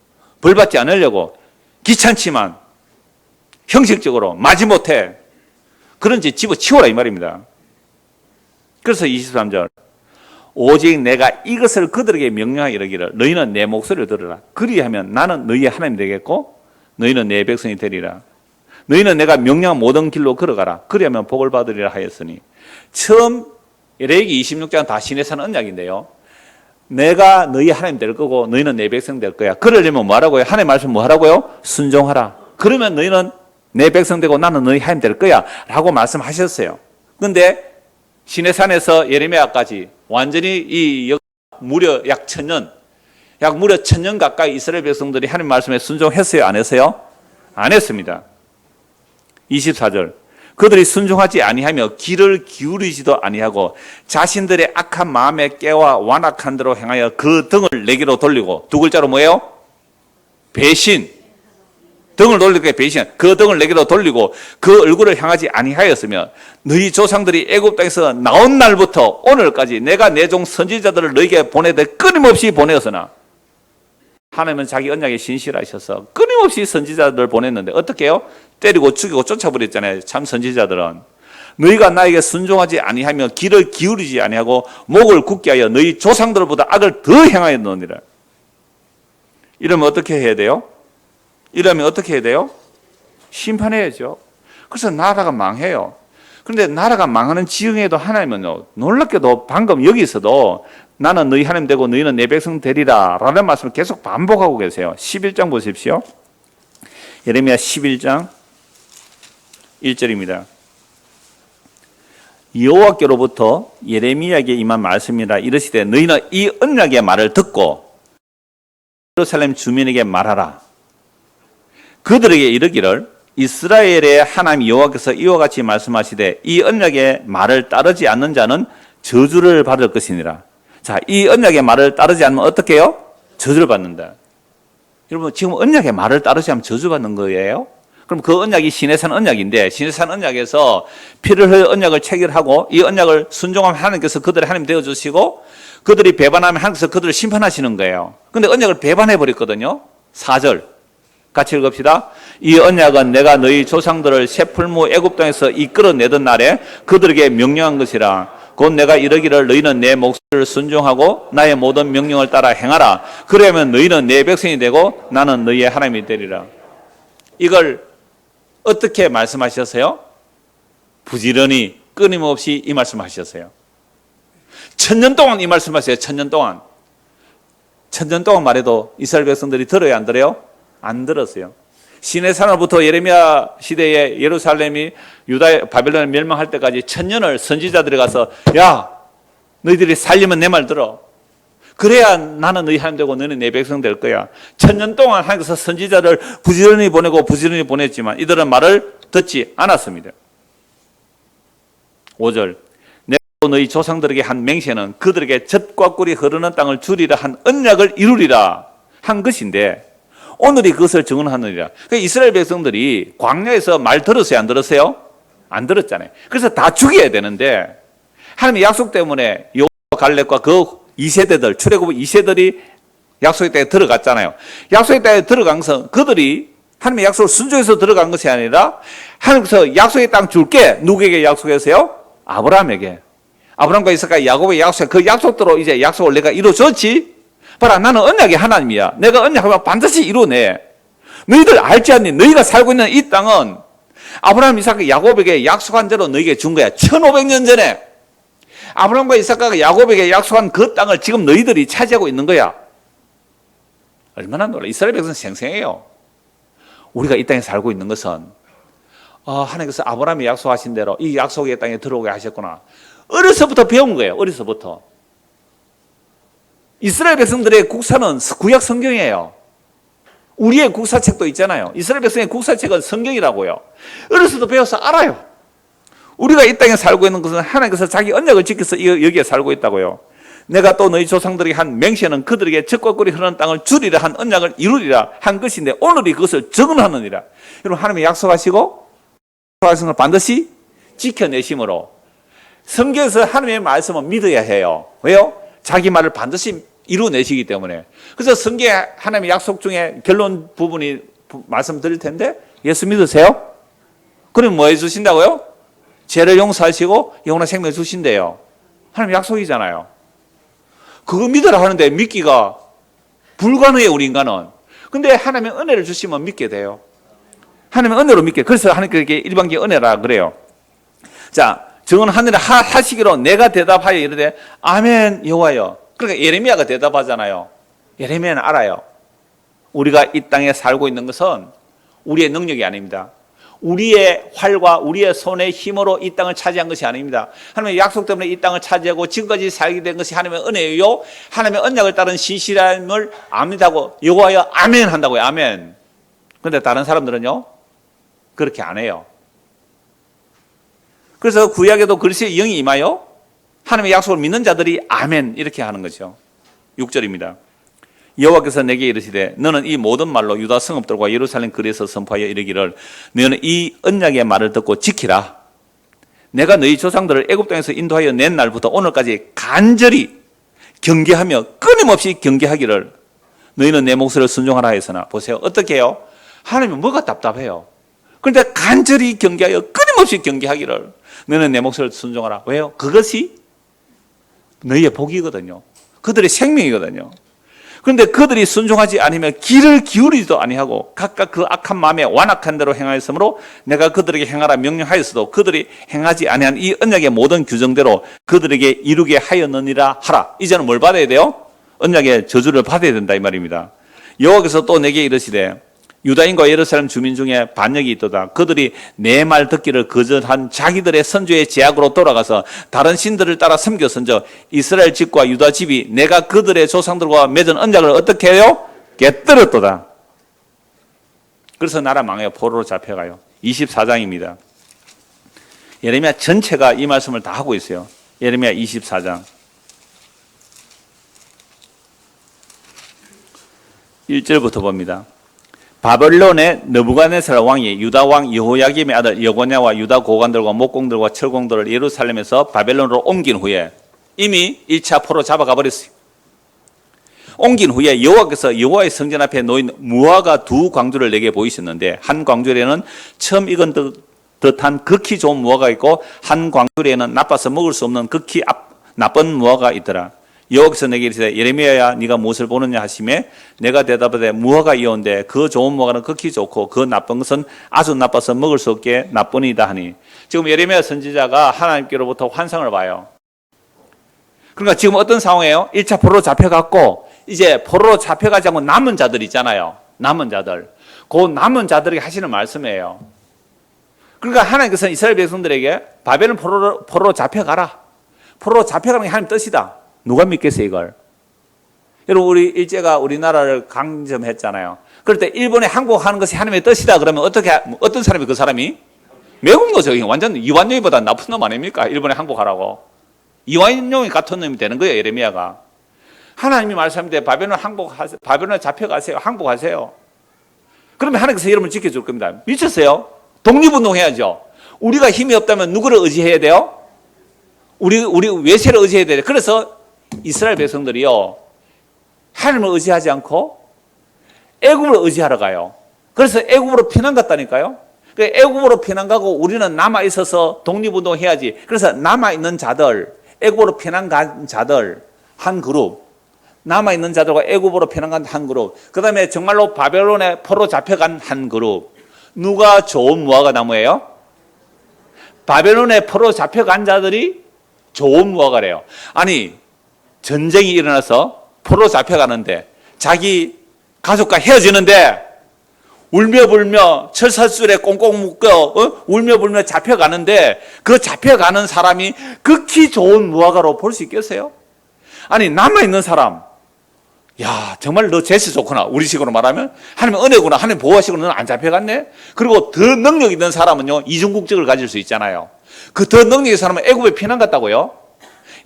벌 받지 않으려고 귀찮지만 형식적으로 마지못해 그런 짓 집어치워라 이 말입니다. 그래서 23절 오직 내가 이것을 그들에게 명령하여 이르기를 너희는 내 목소리를 들으라. 그리하면 나는 너희의 하나님 되겠고 너희는 내 백성이 되리라. 너희는 내가 명령한 모든 길로 걸어가라. 그리하면 복을 받으리라 하였으니 처음 레위기 26장 다 시내산 언약인데요. 내가 너희 하나님 될 거고 너희는 내 백성 될 거야. 그러려면 뭐하라고요? 하나님 말씀 뭐하라고요? 순종하라. 그러면 너희는 내 백성 되고 나는 너희 하나님 될 거야 라고 말씀하셨어요. 그런데 시내산에서 예레미야까지 완전히 무려 약 1000년 무려 1000년 가까이 이스라엘 백성들이 하나님 말씀에 순종했어요? 안 했어요? 안 했습니다. 24절 그들이 순종하지 아니하며 귀를 기울이지도 아니하고 자신들의 악한 마음에 깨와 완악한 대로 행하여 그 등을 내게로 돌리고 두 글자로 뭐예요? 배신. 등을 돌리게 배신. 그 등을 내게로 돌리고 그 얼굴을 향하지 아니하였으며 너희 조상들이 애굽 땅에서 나온 날부터 오늘까지 내가 내 종 선지자들을 너희에게 보내되 끊임없이 보내었으나 하나님은 자기 언약에 신실하셔서 끊임없이 선지자들을 보냈는데 어떻게 해요? 때리고 죽이고 쫓아버렸잖아요. 참 선지자들은. 너희가 나에게 순종하지 아니하며 귀를 기울이지 아니하고 목을 굳게 하여 너희 조상들보다 악을 더 행하였느니라. 이러면 어떻게 해야 돼요? 이러면 어떻게 해야 돼요? 심판해야죠. 그래서 나라가 망해요. 그런데 나라가 망하는 지경에도 하나님은요, 놀랍게도 방금 여기서도 나는 너희 하나님 되고 너희는 내 백성 되리라 라는 말씀을 계속 반복하고 계세요. 11장 보십시오. 예레미야 11장 1절입니다. 여호와께로부터 예레미야에게 임한 말씀이라 이르시되 너희는 이 언약의 말을 듣고 예루살렘 주민에게 말하라. 그들에게 이르기를 이스라엘의 하나님 여호와께서 이와 같이 말씀하시되 이 언약의 말을 따르지 않는 자는 저주를 받을 것이니라. 자, 이 언약의 말을 따르지 않으면 어떻게 해요? 저주를 받는다. 여러분, 지금 언약의 말을 따르지 않으면 저주받는 거예요? 그럼 그 언약이 시내산 언약인데, 시내산 언약에서 피를 흘려 언약을 체결하고 이 언약을 순종하면 하나님께서 그들의 하나님 되어주시고 그들이 배반하면 하나님께서 그들을 심판하시는 거예요. 근데 언약을 배반해버렸거든요. 4절 같이 읽읍시다. 이 언약은 내가 너희 조상들을 새 풀무 애굽 땅에서 이끌어내던 날에 그들에게 명령한 것이라. 곧 내가 이르기를 너희는 내 목소리를 순종하고 나의 모든 명령을 따라 행하라. 그러면 너희는 내 백성이 되고 나는 너희의 하나님이 되리라. 이걸 어떻게 말씀하셨어요? 부지런히 끊임없이 이 말씀하셨어요. 1000년 동안 이 말씀하셨어요. 1000년 동안. 1000년 동안 말해도 이스라엘 백성들이 들어요, 안 들어요? 안 들었어요. 시내산으로부터 예레미야 시대에 예루살렘이 유다 바벨론에 멸망할 때까지 1000년을 선지자들이 가서 야, 너희들이 살리면 내 말 들어. 그래야 나는 너희 하나님 되고 너희는 내 백성 될 거야. 1000년 동안 하나님께서 선지자를 부지런히 보내고 부지런히 보냈지만 이들은 말을 듣지 않았습니다. 5절 내가 너희 조상들에게 한 맹세는 그들에게 젖과 꿀이 흐르는 땅을 주리라 한 언약을 이루리라 한 것인데 오늘이 그것을 증언하느니라. 그러니까 이스라엘 백성들이 광야에서 말 들었어요? 안 들었어요? 안 들었잖아요. 그래서 다 죽여야 되는데 하나님의 약속 때문에 여호와 갈렙과 그 2세대들, 출애굽 2세들이 약속의 땅에 들어갔잖아요. 약속의 땅에 들어간 것은 그들이 하나님의 약속을 순종해서 들어간 것이 아니라 하나님께서 약속의 땅 줄게 누구에게 약속했어요? 아브라함에게. 아브라함과 이삭과 야곱의 약속, 그 약속대로 이제 약속을 내가 이루어줬지. 봐라, 나는 언약의 하나님이야. 내가 언약하면 반드시 이루어내. 너희들 알지 않니? 너희가 살고 있는 이 땅은 아브라함, 이삭과 야곱에게 약속한 대로 너희에게 준 거야. 1500년 전에 아브라함과 이삭과 야곱에게 약속한 그 땅을 지금 너희들이 차지하고 있는 거야. 얼마나 놀라. 이스라엘 백성은 생생해요. 우리가 이 땅에 살고 있는 것은 하나님께서 아브라함이 약속하신 대로 이 약속의 땅에 들어오게 하셨구나. 어려서부터 배운 거예요. 어려서부터. 이스라엘 백성들의 국사는 구약 성경이에요. 우리의 국사책도 있잖아요. 이스라엘 백성의 국사책은 성경이라고요. 어려서부터 배워서 알아요. 우리가 이 땅에 살고 있는 것은 하나님께서 자기 언약을 지켜서 여기에 살고 있다고요. 내가 또 너희 조상들에게 한 맹세는 그들에게 젖과 꿀이 흐르는 땅을 주리라 한 언약을 이루리라 한 것인데 오늘이 그것을 증언하느니라. 여러분, 하나님이 약속하시고 약속하신 걸 반드시 지켜내심으로 성경에서 하나님의 말씀은 믿어야 해요. 왜요? 자기 말을 반드시 이루어내시기 때문에. 그래서 성경에 하나님의 약속 중에 결론 부분이 말씀드릴 텐데 예수 믿으세요? 그럼 뭐 해주신다고요? 죄를 용서하시고 영원한 생명 주신대요. 하나님 약속이잖아요. 그거 믿으라 하는데 믿기가 불가능해요, 우리 인간은. 근데 하나님의 은혜를 주시면 믿게 돼요. 하나님의 은혜로 믿게. 그래서 하나님께 일반적인 은혜라 그래요. 자, 증언하느라 하시기로 내가 대답하여 이르되 아멘 여호와여. 그러니까 예레미야가 대답하잖아요. 예레미야는 알아요. 우리가 이 땅에 살고 있는 것은 우리의 능력이 아닙니다. 우리의 활과 우리의 손의 힘으로 이 땅을 차지한 것이 아닙니다. 하나님의 약속 때문에 이 땅을 차지하고 지금까지 살게 된 것이 하나님의 은혜요. 하나님의 언약을 따른 신실함을 압니다고 여호와여 아멘 한다고요. 아멘. 그런데 다른 사람들은요 그렇게 안 해요. 그래서 구약에도 그리스도의 영이 임하여 하나님의 약속을 믿는 자들이 아멘 이렇게 하는 거죠. 6절입니다. 여호와께서 내게 이르시되 너는 이 모든 말로 유다 성읍들과 예루살렘 거리에서 선포하여 이르기를 너는 이 언약의 말을 듣고 지키라. 내가 너희 조상들을 애굽 땅에서 인도하여 낸 날부터 오늘까지 간절히 경계하며 끊임없이 경계하기를 너희는 내 목소리를 순종하라 했으나 보세요. 어떻게 해요? 하나님은 뭐가 답답해요. 그런데 간절히 경계하여 끊임없이 경계하기를 너는 내 목소리를 순종하라. 왜요? 그것이 너희의 복이거든요. 그들의 생명이거든요. 그런데 그들이 순종하지 않으면 귀를 기울이지도 아니하고 각각 그 악한 마음에 완악한 대로 행하였으므로 내가 그들에게 행하라 명령하였어도 그들이 행하지 아니한 이 언약의 모든 규정대로 그들에게 이루게 하였느니라 하라. 이제는 뭘 받아야 돼요? 언약의 저주를 받아야 된다 이 말입니다. 여호와께서 또 내게 이르시되 유다인과 예루살렘 주민 중에 반역이 있도다. 그들이 내 말 듣기를 거절한 자기들의 선조의 제약으로 돌아가서 다른 신들을 따라 섬겼은즉 이스라엘 집과 유다 집이 내가 그들의 조상들과 맺은 언약을 어떻게 해요? 깨뜨렸도다. 그래서 나라 망해요. 포로로 잡혀가요. 24장입니다. 예레미야 전체가 이 말씀을 다 하고 있어요. 예레미야 24장 1절부터 봅니다. 바벨론의 느부갓네살 왕이 유다 왕 여호야김의 아들 여고냐와 유다 고관들과 목공들과 철공들을 예루살렘에서 바벨론으로 옮긴 후에 이미 1차 포로 잡아가 버렸어요. 옮긴 후에 여호와께서 여호와의 성전 앞에 놓인 무화과 두 광주를 내게 보이셨는데 한 광주에는 처음 익은 듯한 극히 좋은 무화과가 있고 한 광주에는 나빠서 먹을 수 없는 극히 나쁜 무화과가 있더라. 여호와께서 내게 이르시되 예레미야야 네가 무엇을 보느냐 하시매 내가 대답하되 무화과 이온데 그 좋은 무화과는 극히 좋고 그 나쁜 것은 아주 나빠서 먹을 수 없게 나쁘니이다 하니 지금 예레미야 선지자가 하나님께로부터 환상을 봐요. 그러니까 지금 어떤 상황이에요? 1차 포로로 잡혀갔고 이제 포로로 잡혀가지 않고 남은 자들 있잖아요. 남은 자들. 그 남은 자들에게 하시는 말씀이에요. 그러니까 하나님께서는 이스라엘 백성들에게 바벨론 포로로 잡혀가라. 포로로 잡혀가는 게 하나님 뜻이다. 누가 믿겠어요 이걸? 여러분 우리 일제가 우리나라를 강점했잖아요. 그럴 때 일본에 항복하는 것이 하나님의 뜻이다 그러면 어떤 사람이 그 사람이? 매국 노죠. 완전 이완용보다 나쁜 놈 아닙니까? 일본에 항복하라고. 이완용이 같은 놈이 되는 거예요 예레미야가. 하나님이 말씀하는데 바벨론에 잡혀가세요. 항복하세요. 그러면 하나님께서 여러분을 지켜줄 겁니다. 미쳤어요? 독립운동 해야죠. 우리가 힘이 없다면 누구를 의지해야 돼요? 우리 외세를 의지해야 돼요. 그래서 이스라엘 백성들이요 하나님을 의지하지 않고 애굽을 의지하러 가요. 그래서 애굽으로 피난 갔다니까요. 애굽으로 피난 가고 우리는 남아 있어서 독립운동 해야지. 그래서 남아 있는 자들, 애굽으로 피난 간 자들 한 그룹, 남아 있는 자들과 애굽으로 피난 간 한 그룹, 그다음에 정말로 바벨론에 포로 잡혀간 한 그룹. 누가 좋은 무화과 나무예요? 바벨론에 포로 잡혀간 자들이 좋은 무화과래요. 아니 전쟁이 일어나서 포로 잡혀가는데 자기 가족과 헤어지는데 울며불며 철사줄에 꽁꽁 묶여 울며불며 잡혀가는데 그 잡혀가는 사람이 극히 좋은 무화과로 볼 수 있겠어요? 아니 남아있는 사람 야 정말 너 재수 좋구나. 우리식으로 말하면 하나님 은혜구나. 하나님 보호하시고 너는 안 잡혀갔네. 그리고 더 능력 있는 사람은요 이중국적을 가질 수 있잖아요. 그 더 능력 있는 사람은 애굽에 피난 갔다고요?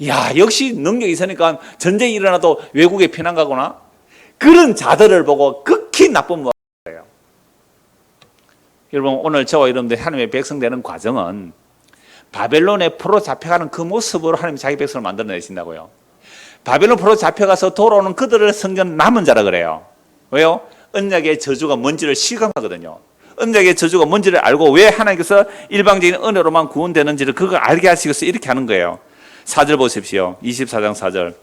야 역시 능력이 있으니까 전쟁이 일어나도 외국에 피난 가거나 그런 자들을 보고 극히 나쁜 무화과예요. 여러분 오늘 저와 여러분들 하나님의 백성 되는 과정은 바벨론에 포로 잡혀가는 그 모습으로 하나님 자기 백성을 만들어내신다고요. 바벨론 포로 잡혀가서 돌아오는 그들을 성경 남은 자라 그래요. 왜요? 언약의 저주가 뭔지를 실감하거든요. 언약의 저주가 뭔지를 알고 왜 하나님께서 일방적인 은혜로만 구원되는지를 그걸 알게 하시기 위해서 이렇게 하는 거예요. 4절 보십시오. 24장 4절.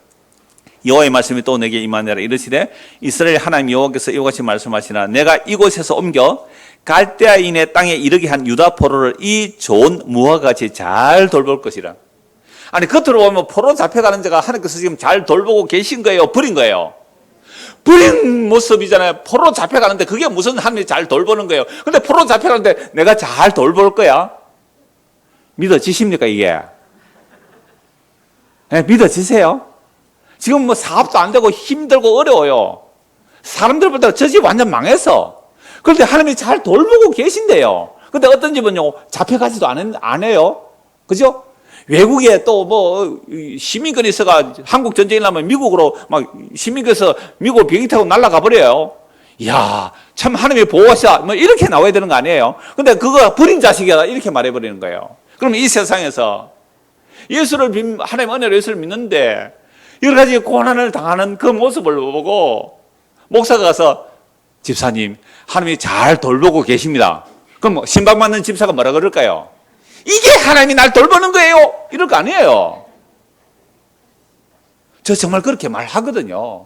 여호와의 말씀이 또 내게 임하니라 이르시되 이스라엘 하나님 여호와께서 이와 같이 말씀하시나 내가 이곳에서 옮겨 갈대아인의 땅에 이르게 한 유다 포로를 이 좋은 무화과같이 잘 돌볼 것이라. 아니 겉으로 보면 포로 잡혀가는 자가 하나님께서 지금 잘 돌보고 계신 거예요? 버린 거예요? 버린 모습이잖아요. 포로 잡혀가는데 그게 무슨 하나님이 잘 돌보는 거예요? 근데 포로 잡혀가는데 내가 잘 돌볼 거야? 믿어지십니까 이게? 네, 믿어지세요? 지금 뭐 사업도 안 되고 힘들고 어려워요. 사람들보다 저 집 완전 망해서. 그런데 하나님이 잘 돌보고 계신데요. 근데 어떤 집은요 잡혀가지도 안 해요. 그죠? 외국에 또 뭐 시민권이 있어가 한국 전쟁이 나면 미국으로 막 시민권에서 미국 비행기 타고 날아가 버려요. 이야 참 하나님이 보호하시다 뭐 이렇게 나와야 되는 거 아니에요? 근데 그거 버린 자식이다 이렇게 말해버리는 거예요. 그러면 이 세상에서 하나님 은혜로 예수를 믿는데 여러 가지 고난을 당하는 그 모습을 보고 목사가 가서 집사님 하나님이 잘 돌보고 계십니다. 그럼 뭐 신방받는 집사가 뭐라 그럴까요? 이게 하나님이 날 돌보는 거예요 이럴 거 아니에요. 저 정말 그렇게 말하거든요.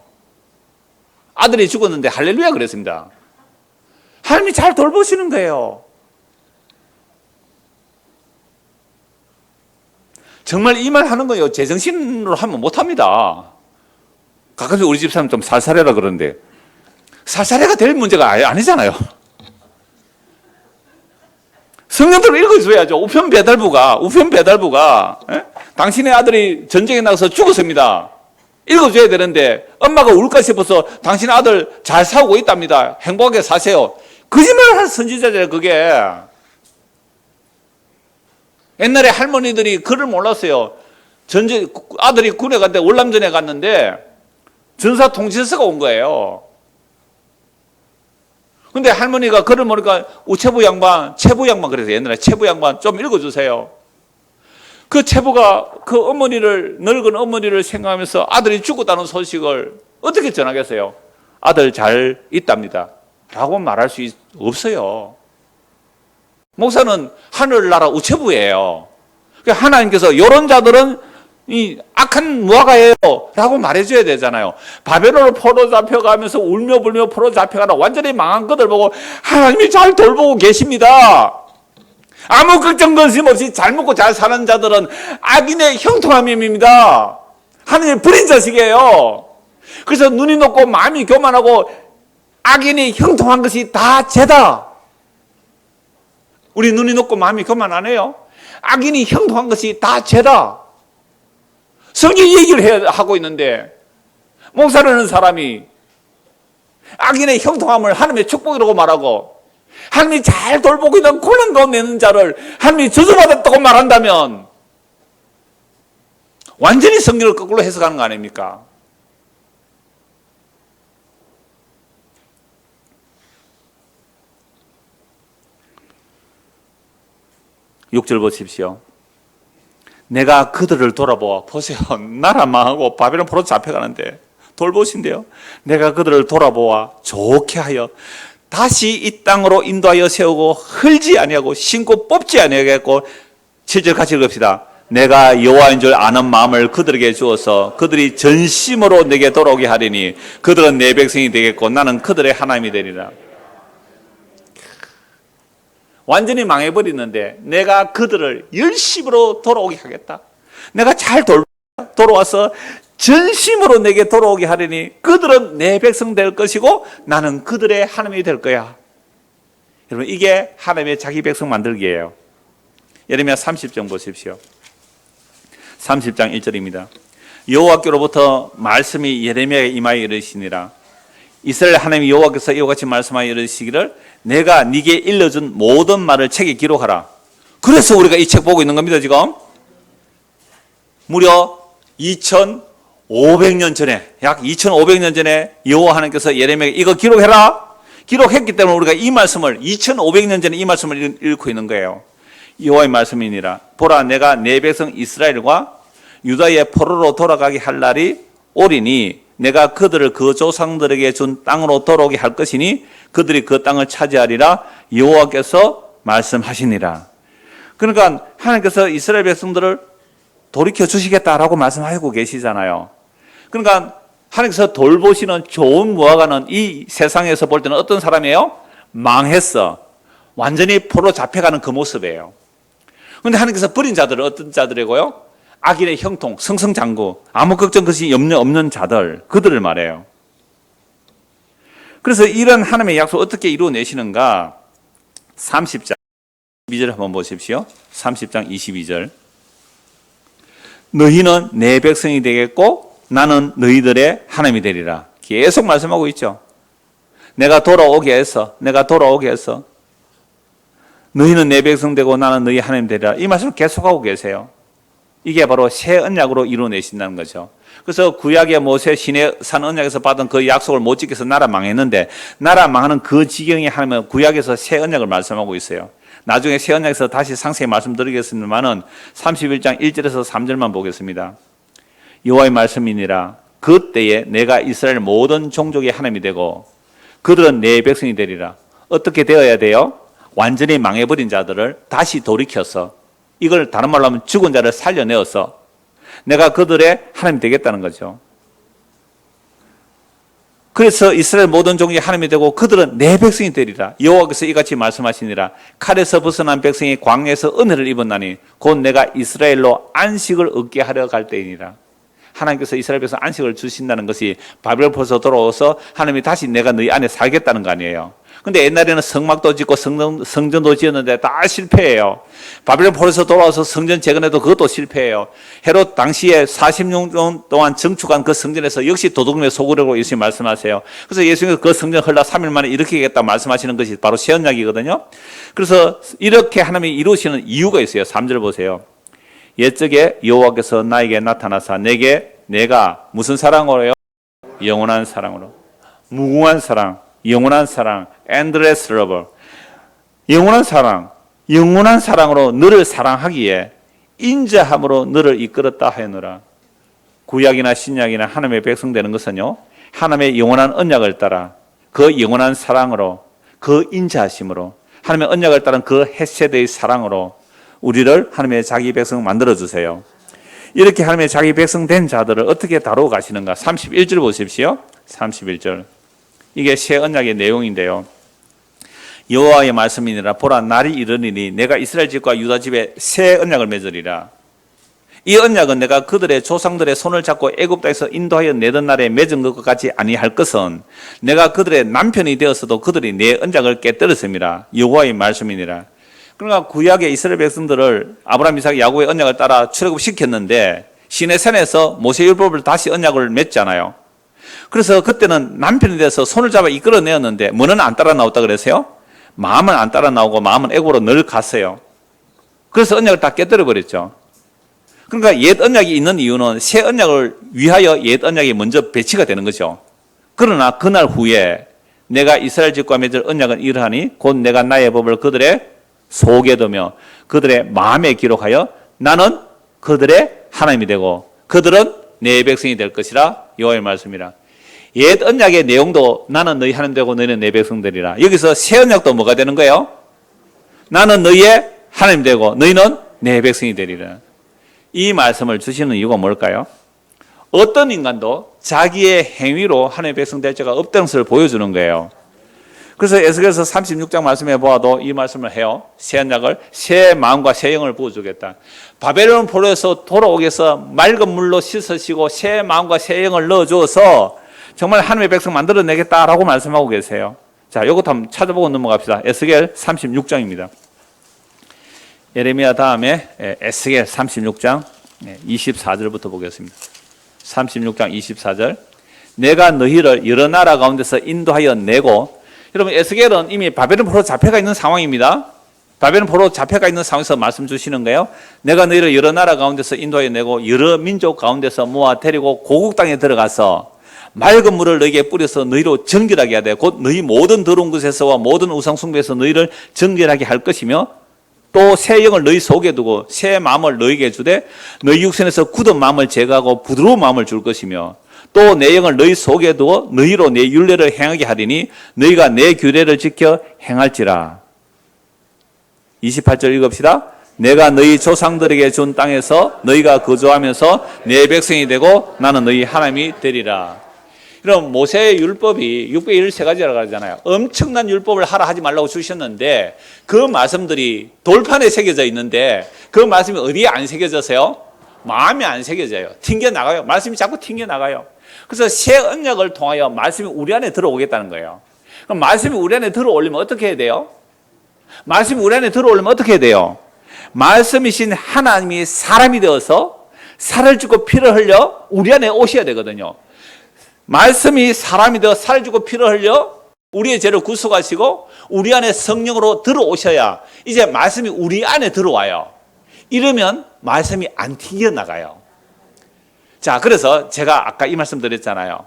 아들이 죽었는데 할렐루야 그랬습니다. 하나님이 잘 돌보시는 거예요. 정말 이 말 하는 거요. 제정신으로 하면 못합니다. 가끔씩 우리 집사람 좀 살살해라 그러는데 살살해가 될 문제가 아니잖아요. 성경대로 읽어줘야죠. 우편 배달부가 당신의 아들이 전쟁에 나가서 죽었습니다. 읽어줘야 되는데 엄마가 울까 싶어서 당신 아들 잘 살고 있답니다. 행복하게 사세요. 거짓말하는 선지자잖아요. 그게. 옛날에 할머니들이 글을 몰랐어요. 아들이 군에 갔는데 월남전에 갔는데 전사 통지서가 온 거예요. 근데 할머니가 글을 모르니까 체부 양반 그래서 옛날에 체부 양반 좀 읽어주세요. 그 체부가 그 늙은 어머니를 생각하면서 아들이 죽었다는 소식을 어떻게 전하겠어요? 아들 잘 있답니다. 라고 말할 수 없어요. 목사는 하늘나라 우체부예요. 하나님께서 이런 자들은 이 악한 무화과예요 라고 말해줘야 되잖아요. 바벨론을 포로 잡혀가면서 울며 불며 포로 잡혀가는 완전히 망한 것들 보고 하나님이 잘 돌보고 계십니다. 아무 걱정 근심 없이 잘 먹고 잘 사는 자들은 악인의 형통함입니다. 하나님의 버린 자식이에요. 그래서 눈이 높고 마음이 교만하고 악인이 형통한 것이 다 죄다. 우리 눈이 높고 마음이 교만 안 해요? 악인이 형통한 것이 다 죄다. 성경이 얘기를 하고 있는데 목사라는 사람이 악인의 형통함을 하나님의 축복이라고 말하고 하나님이 잘 돌보고 있는 곤란 가운데 있는 자를 하나님이 저주받았다고 말한다면 완전히 성경을 거꾸로 해석하는 거 아닙니까? 6절 보십시오. 내가 그들을 보세요. 나라 망하고 바벨론 포로 잡혀가는데 돌보신대요. 내가 그들을 돌아보아 좋게 하여 다시 이 땅으로 인도하여 세우고 헐지 아니하고 심고 뽑지 아니하겠고 7절 같이 읽읍시다. 내가 여호와인 줄 아는 마음을 그들에게 주어서 그들이 전심으로 내게 돌아오게 하리니 그들은 내 백성이 되겠고 나는 그들의 하나님이 되리라. 완전히 망해버리는데 내가 그들을 열심으로 돌아오게 하겠다. 내가 잘 돌아와서 전심으로 내게 돌아오게 하리니 그들은 내 백성 될 것이고 나는 그들의 하나님이 될 거야. 여러분 이게 하나님의 자기 백성 만들기예요. 예레미야 30장 보십시오. 30장 1절입니다. 여호와께로부터 말씀이 예레미야에게 임하여 이르시니라. 이스라엘 하나님 여호와께서 이와 같이 말씀하여 이르시기를 내가 네게 일러준 모든 말을 책에 기록하라. 그래서 우리가 이 책 보고 있는 겁니다. 지금 무려 2500년 전에 약 2500년 전에 여호와 하나님께서 예레미야에게 이거 기록해라. 기록했기 때문에 우리가 이 말씀을 2500년 전에 이 말씀을 읽고 있는 거예요. 여호와의 말씀이니라. 보라 내가 내 백성 이스라엘과 유다의 포로로 돌아가게 할 날이 오리니 내가 그들을 그 조상들에게 준 땅으로 돌아오게 할 것이니 그들이 그 땅을 차지하리라. 여호와께서 말씀하시니라. 그러니까 하나님께서 이스라엘 백성들을 돌이켜 주시겠다라고 말씀하고 계시잖아요. 그러니까 하나님께서 돌보시는 좋은 무화과는 이 세상에서 볼 때는 어떤 사람이에요? 망했어. 완전히 포로 잡혀가는 그 모습이에요. 그런데 하나님께서 버린 자들은 어떤 자들이고요? 악인의 형통, 승승장구, 아무 걱정 것이 염려 없는 자들, 그들을 말해요. 그래서 이런 하나님의 약속 어떻게 이루어내시는가? 30장 22절 한번 보십시오. 30장 22절. 너희는 내 백성이 되겠고 나는 너희들의 하나님이 되리라. 계속 말씀하고 있죠. 내가 돌아오게 해서 너희는 내 백성 되고 나는 너희 하나님 되리라. 이 말씀을 계속하고 계세요. 이게 바로 새 언약으로 이루어내신다는 거죠. 그래서 구약의 모세 시내 산 언약에서 받은 그 약속을 못 지켜서 나라 망했는데 나라 망하는 그 지경에 하면 구약에서 새 언약을 말씀하고 있어요. 나중에 새 언약에서 다시 상세히 말씀드리겠습니다만은 31장 1절에서 3절만 보겠습니다. 여호와의 말씀이니라. 그때에 내가 이스라엘 모든 종족의 하나님이 되고 그들은 내 백성이 되리라. 어떻게 되어야 돼요? 완전히 망해버린 자들을 다시 돌이켜서 이걸 다른 말로 하면 죽은 자를 살려내어서 내가 그들의 하나님이 되겠다는 거죠. 그래서 이스라엘 모든 종이 하나님이 되고 그들은 내 백성이 되리라. 여호와께서 이같이 말씀하시니라. 칼에서 벗어난 백성이 광야에서 은혜를 입었나니 곧 내가 이스라엘로 안식을 얻게 하려 갈 때이니라. 하나님께서 이스라엘 백성 안식을 주신다는 것이 바벨론에서 돌아와서 하나님이 다시 내가 너희 안에 살겠다는 거 아니에요. 근데 옛날에는 성막도 짓고 성전도 지었는데 다 실패해요. 바벨론에서 돌아와서 성전 재건해도 그것도 실패해요. 헤롯 당시에 46년 동안 정축한 그 성전에서 역시 도둑놈의 소굴이라고 예수님 말씀하세요. 그래서 예수님께서 그 성전 헐라 3일 만에 일으키겠다 말씀하시는 것이 바로 새언약이거든요. 그래서 이렇게 하나님이 이루시는 이유가 있어요. 3절 보세요. 옛적에 여호와께서 나에게 나타나사 내가 무슨 사랑으로요? 영원한 사랑으로. 무궁한 사랑, 영원한 사랑, endless love. 영원한 사랑으로 너를 사랑하기에 인자함으로 너를 이끌었다 하였노라. 구약이나 신약이나 하나님의 백성 되는 것은요, 하나님의 영원한 언약을 따라 그 영원한 사랑으로, 그 인자하심으로, 하나님의 언약을 따른 그 헤세드의 사랑으로 우리를 하나님의 자기 백성 만들어주세요. 이렇게 하나님의 자기 백성 된 자들을 어떻게 다루어 가시는가? 31절 보십시오. 31절. 이게 새 언약의 내용인데요. 여호와의 말씀이니라. 보라, 날이 이르리니 내가 이스라엘 집과 유다 집에 새 언약을 맺으리라. 이 언약은 내가 그들의 조상들의 손을 잡고 애굽 땅에서 인도하여 내던 날에 맺은 것과 같이 아니할 것은 내가 그들의 남편이 되었어도 그들이 내 언약을 깨뜨렸습니다. 여호와의 말씀이니라. 그러니까 구약의 이스라엘 백성들을 아브라함, 이삭, 야곱의 언약을 따라 출애굽시켰는데 시내산에서 모세율법을 다시 언약을 맺잖아요. 그래서 그때는 남편이 돼서 손을 잡아 이끌어내었는데 뭐는 안 따라 나왔다 그랬어요? 마음은 안 따라 나오고 마음은 애굽으로 늘 갔어요. 그래서 언약을 다 깨뜨려 버렸죠. 그러니까 옛 언약이 있는 이유는 새 언약을 위하여 옛 언약이 먼저 배치가 되는 거죠. 그러나 그날 후에 내가 이스라엘 집과 맺을 언약은 이러하니 곧 내가 나의 법을 그들의 속에 두며 그들의 마음에 기록하여 나는 그들의 하나님이 되고 그들은 내 백성이 될 것이라. 여호와의 말씀이라. 옛 언약의 내용도 나는 너희 하나님 되고 너희는 내 백성 되리라. 여기서 새 언약도 뭐가 되는 거예요? 나는 너희의 하나님 되고 너희는 내 백성이 되리라. 이 말씀을 주시는 이유가 뭘까요? 어떤 인간도 자기의 행위로 하나님의 백성 될 자가 없다는 것을 보여주는 거예요. 그래서 에스겔서 36장 말씀해 보아도 이 말씀을 해요. 새 언약을 새 마음과 새 영을 부어주겠다. 바벨론 포로에서 돌아오기 위해서 맑은 물로 씻으시고 새 마음과 새 영을 넣어줘서 정말 하나님의 백성 만들어내겠다라고 말씀하고 계세요. 자, 이것도 한번 찾아보고 넘어갑시다. 에스겔 36장입니다. 예레미야 다음에 에스겔 36장 24절부터 보겠습니다. 36장 24절. 내가 너희를 여러 나라 가운데서 인도하여 내고, 여러분 에스겔은 이미 바벨론 포로 잡혀가 있는 상황입니다. 바벨론 포로 잡혀가 있는 상황에서 말씀 주시는 거예요. 내가 너희를 여러 나라 가운데서 인도하여 내고 여러 민족 가운데서 모아 데리고 고국 땅에 들어가서 맑은 물을 너희에게 뿌려서 너희로 정결하게 하되 곧 너희 모든 더러운 것에서와 모든 우상 숭배에서 너희를 정결하게 할 것이며 또 새 영을 너희 속에 두고 새 마음을 너희에게 주되 너희 육신에서 굳은 마음을 제거하고 부드러운 마음을 줄 것이며 또 내 영을 너희 속에 두어 너희로 내 율례를 행하게 하리니 너희가 내 규례를 지켜 행할지라. 28절 읽읍시다. 내가 너희 조상들에게 준 땅에서 너희가 거주하면서 내 백성이 되고 나는 너희 하나님이 되리라. 그럼 모세의 율법이 601세가지라고 하잖아요. 엄청난 율법을 하라 하지 말라고 주셨는데 그 말씀들이 돌판에 새겨져 있는데 그 말씀이 어디에 안 새겨져서요? 마음에 안 새겨져요. 튕겨나가요. 말씀이 자꾸 튕겨나가요. 그래서 새 언약을 통하여 말씀이 우리 안에 들어오겠다는 거예요. 그럼 말씀이 우리 안에 들어오려면 어떻게 해야 돼요? 말씀이 우리 안에 들어오려면 어떻게 해야 돼요? 말씀이신 하나님이 사람이 되어서 살을 주고 피를 흘려 우리 안에 오셔야 되거든요. 말씀이 사람이 되어 살을 주고 피를 흘려 우리의 죄를 구속하시고 우리 안에 성령으로 들어오셔야 이제 말씀이 우리 안에 들어와요. 이러면 말씀이 안 튕겨나가요. 자, 그래서 제가 아까 이 말씀 드렸잖아요.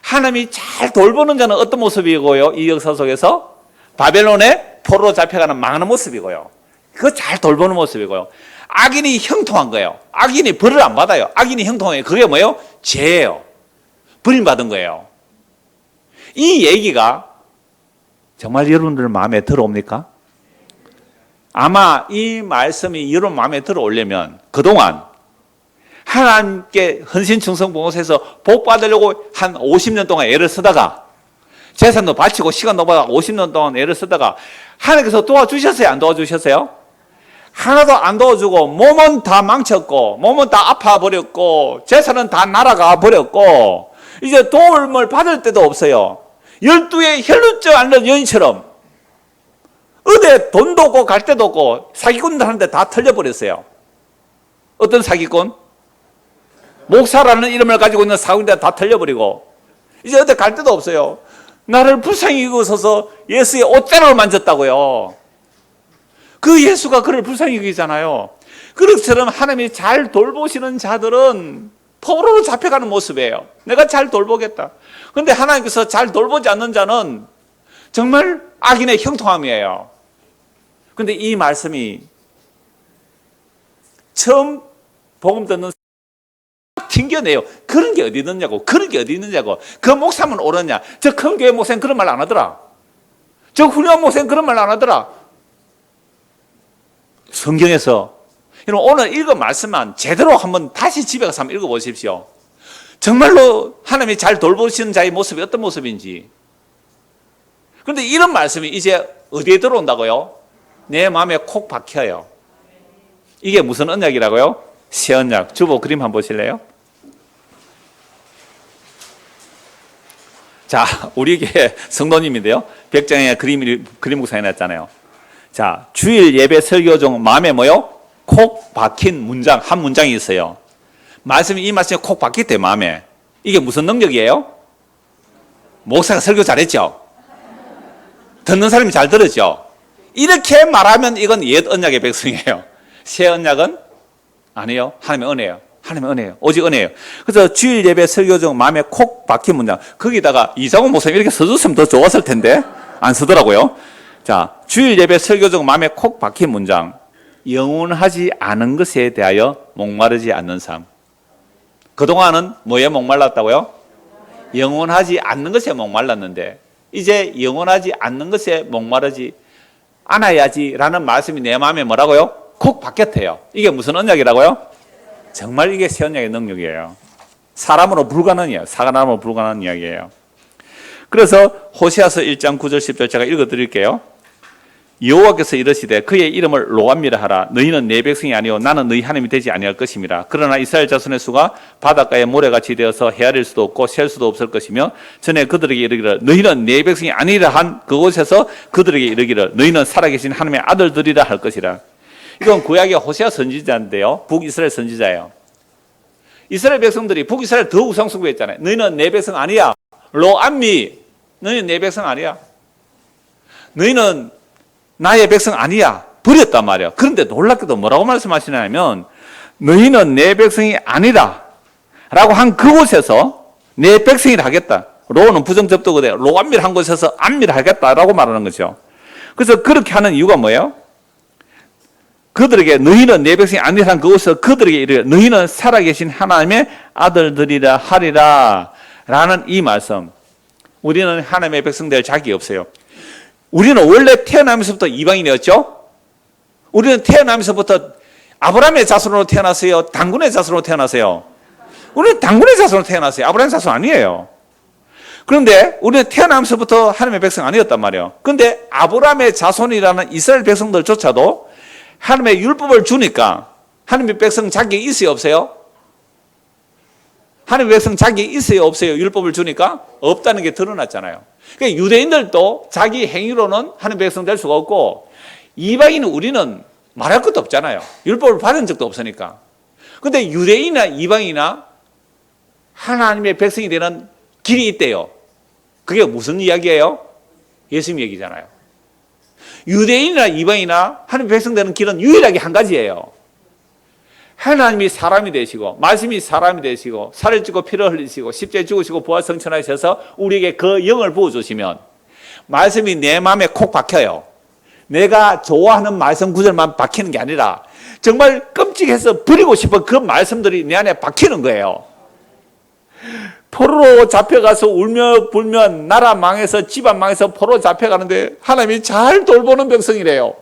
하나님이 잘 돌보는 자는 어떤 모습이고요? 이 역사 속에서 바벨론의 포로로 잡혀가는 망하는 모습이고요. 그거 잘 돌보는 모습이고요. 악인이 형통한 거예요. 악인이 벌을 안 받아요. 악인이 형통해요. 그게 뭐예요? 죄예요. 버림받은 거예요. 이 얘기가 정말 여러분들 마음에 들어옵니까? 아마 이 말씀이 여러분 마음에 들어오려면 그동안 하나님께 헌신충성봉사해서 복 받으려고 한 50년 동안 애를 쓰다가 재산도 바치고 시간도 받아 50년 동안 애를 쓰다가 하나님께서 도와주셨어요? 안 도와주셨어요? 하나도 안 도와주고 몸은 다 망쳤고 몸은 다 아파버렸고 재산은 다 날아가 버렸고 이제 도움을 받을 데도 없어요. 12에 혈루증 앓는 여인처럼 어디 돈도 없고 갈 데도 없고 사기꾼들한테 다 털려버렸어요. 어떤 사기꾼? 목사라는 이름을 가지고 있는 사기꾼들 다 털려버리고 이제 어디 갈 데도 없어요. 나를 불쌍히 여기셔서 예수의 옷자락을 만졌다고요. 그 예수가 그를 불쌍히 여기잖아요. 그것처럼 하나님이 잘 돌보시는 자들은 포로로 잡혀가는 모습이에요. 내가 잘 돌보겠다. 그런데 하나님께서 잘 돌보지 않는 자는 정말 악인의 형통함이에요. 그런데 이 말씀이 처음 복음 듣는 튕겨내요. 그런 게 어디 있느냐고. 그런 게 어디 있느냐고. 그 목사면 옳았냐. 저 큰 교회 목사는 그런 말 안 하더라. 저 훌륭한 목사는 그런 말 안 하더라. 성경에서 여러분 오늘 읽은 말씀만 제대로 한번 다시 집에 가서 한번 읽어보십시오. 정말로 하나님이 잘 돌보시는 자의 모습이 어떤 모습인지. 그런데 이런 말씀이 이제 어디에 들어온다고요? 내 마음에 콕 박혀요. 이게 무슨 언약이라고요? 새 언약. 주보 그림 한번 보실래요? 자, 우리 교회 성도님인데요. 벽장에 그림 묵상해 놨잖아요. 자, 주일 예배 설교 중 마음에 뭐요? 콕 박힌 문장, 한 문장이 있어요. 이 말씀이 콕 박혔대요, 마음에. 이게 무슨 능력이에요? 목사가 설교 잘했죠? 듣는 사람이 잘 들었죠? 이렇게 말하면 이건 옛 언약의 백성이에요. 새 언약은 아니에요. 하나님의 은혜예요. 하나님의 은혜예요. 오직 은혜예요. 그래서 주일 예배 설교 중 마음에 콕 박힌 문장. 거기다가 이장훈 목사님 이렇게 써줬으면 더 좋았을 텐데 안 쓰더라고요. 자, 주일 예배 설교 중 마음에 콕 박힌 문장. 영원하지 않은 것에 대하여 목마르지 않는 삶. 그동안은 뭐에 목말랐다고요? 영원하지 않는 것에 목말랐는데 이제 영원하지 않는 것에 목마르지 않아야지라는 말씀이 내 마음에 뭐라고요? 콕 박혔대요. 이게 무슨 언약이라고요? 정말 이게 새 언약의 능력이에요. 사람으로 불가능해요. 사람으로 불가능한 이야기예요. 그래서 호세아서 1장 9절 10절 제가 읽어드릴게요. 여호와께서 이르시되 그의 이름을 로암미라 하라. 너희는 내 백성이 아니요 나는 너희 하나님이 되지 아니할 것임이라. 그러나 이스라엘 자손의 수가 바닷가에 모래같이 되어서 헤아릴 수도 없고 셀 수도 없을 것이며 전에 그들에게 이르기를 너희는 내 백성이 아니라 한 그곳에서 그들에게 이르기를 너희는 살아계신 하나님의 아들들이라 할 것이라. 이건 구약의 호세아 선지자인데요. 북이스라엘 선지자예요. 이스라엘 백성들이 북이스라엘 더 우상숭배했잖아요. 너희는 내 백성 아니야. 로암미, 너희는 내 백성 아니야. 너희는 나의 백성 아니야. 버렸단 말이야. 그런데 놀랍게도 뭐라고 말씀하시냐면 너희는 내 백성이 아니라 라고 한 그곳에서 내 백성이라 하겠다. 로는 부정접두거든요. 로암미를 한 곳에서 암미를 하겠다라고 말하는 거죠. 그래서 그렇게 하는 이유가 뭐예요? 그들에게 너희는 내 백성이 아니라 그곳에서 그들에게 이르되 너희는 살아계신 하나님의 아들들이라 하리라 라는 이 말씀. 우리는 하나님의 백성 될 자격이 없어요. 우리는 원래 태어나면서부터 이방인이었죠. 우리는 태어나면서부터 아브라함의 자손으로 태어났어요? 당군의 자손으로 태어났어요? 우리는 당군의 자손으로 태어났어요. 아브라함의 자손 아니에요. 그런데 우리는 태어나면서부터 하나님의 백성 아니었단 말이에요. 그런데 아브라함의 자손이라는 이스라엘 백성들조차도 하나님의 율법을 주니까 하나님의 백성 자격이 있어요, 없어요? 하나님의 백성 자격이 있어요, 없어요? 율법을 주니까 없다는 게 드러났잖아요. 그러니까 유대인들도 자기 행위로는 하나님의 백성 될 수가 없고 이방인 우리는 말할 것도 없잖아요. 율법을 받은 적도 없으니까. 그런데 유대인이나 이방인이나 하나님의 백성이 되는 길이 있대요. 그게 무슨 이야기예요? 예수님 얘기잖아요. 유대인이나 이방이나 하나님 백성 되는 길은 유일하게 한 가지예요. 하나님이 사람이 되시고 말씀이 사람이 되시고 살을 찌고 피를 흘리시고 십자가에 죽으시고 부활 성천하셔서 우리에게 그 영을 부어주시면 말씀이 내 마음에 콕 박혀요. 내가 좋아하는 말씀 구절만 박히는 게 아니라 정말 끔찍해서 버리고 싶은 그 말씀들이 내 안에 박히는 거예요. 포로로 잡혀가서 울며 불며 나라 망해서 집안 망해서 포로로 잡혀가는데 하나님이 잘 돌보는 백성이래요.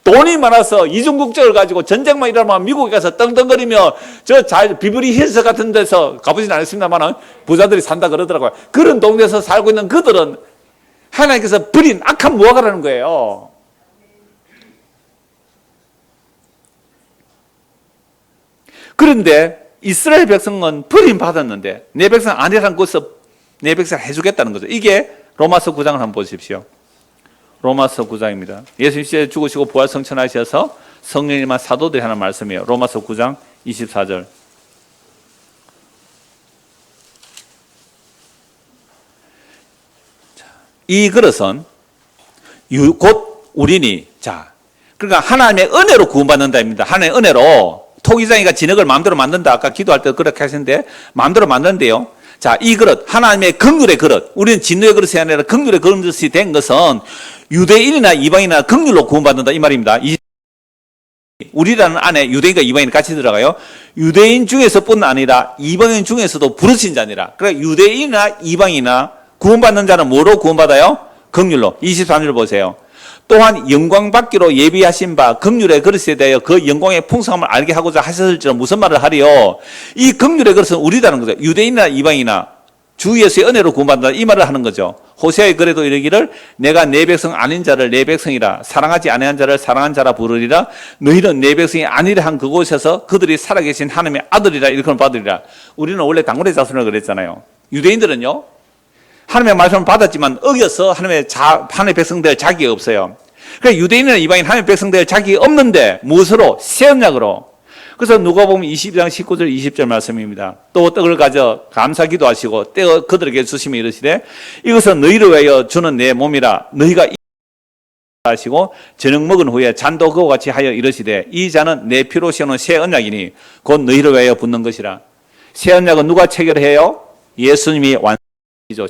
돈이 많아서 이중국적을 가지고 전쟁만 일어나면 미국에 가서 떵떵거리며 비버리 힐스 같은 데서 가보진 않았습니다만 부자들이 산다 그러더라고요. 그런 동네에서 살고 있는 그들은 하나님께서 버린 악한 무화과라는 거예요. 그런데 이스라엘 백성은 버림받았는데 내 백성 아니라는 것을 내 백성 해주겠다는 거죠. 이게 로마서 9장을 한번 보십시오. 로마서 9장입니다. 예수님 시대에 죽으시고 부활 성천하셔서 성령님만 사도들이 하는 말씀이에요. 로마서 9장 24절. 이 그릇은 곧 우리니, 그러니까 하나님의 은혜로 구원받는다입니다. 하나님의 은혜로. 토기장이가 진흙을 마음대로 만든다. 아까 기도할 때 그렇게 하시는데 마음대로 만드는데요. 이 그릇, 하나님의 긍휼의 그릇, 우리는 진노의 그릇이 아니라 긍휼의 그릇이 된 것은 유대인이나 이방인이나 긍휼로 구원받는다 이 말입니다. 우리라는 안에 유대인과 이방인이 같이 들어가요. 유대인 중에서뿐 아니라 이방인 중에서도 부르신 자니라. 그러니까 유대인이나 이방인이나 구원받는 자는 뭐로 구원받아요? 긍휼로. 23절 보세요. 또한 영광 받기로 예비하신 바 긍휼의 그릇에 대하여 그 영광의 풍성함을 알게 하고자 하셨을지는 무슨 말을 하리요? 이 긍휼의 그릇은 우리라는 거죠. 유대인이나 이방이나 주 예수의 은혜로 구원받는다 이 말을 하는 거죠. 호세아의 글에도 이르기를 내가 내 백성 아닌 자를 내 백성이라 사랑하지 아니한 자를 사랑한 자라 부르리라. 너희는 내 백성이 아니라 한 그곳에서 그들이 살아계신 하나님의 아들이라 일컬음 받으리라. 우리는 원래 당군의 자손을 그랬잖아요. 유대인들은요 하나님의 말씀을 받았지만 어겨서 하나님의 백성 될 자격이 없어요. 그러니까 유대인이나 이방인 하나님의 백성 될 자격이 없는데 무엇으로? 새 언약으로. 그래서 누가 보면 22장 19절 20절 말씀입니다. 또 떡을 가져 감사 기도하시고 떼어 그들에게 주시며 이르시되 이것은 너희를 위하여 주는 내 몸이라. 너희가 하시고 저녁 먹은 후에 잔도 그와 같이 하여 이르시되 이 잔은 내 피로 세우는 새 언약이니 곧 너희를 위하여 붓는 것이라. 새 언약은 누가 체결해요? 예수님이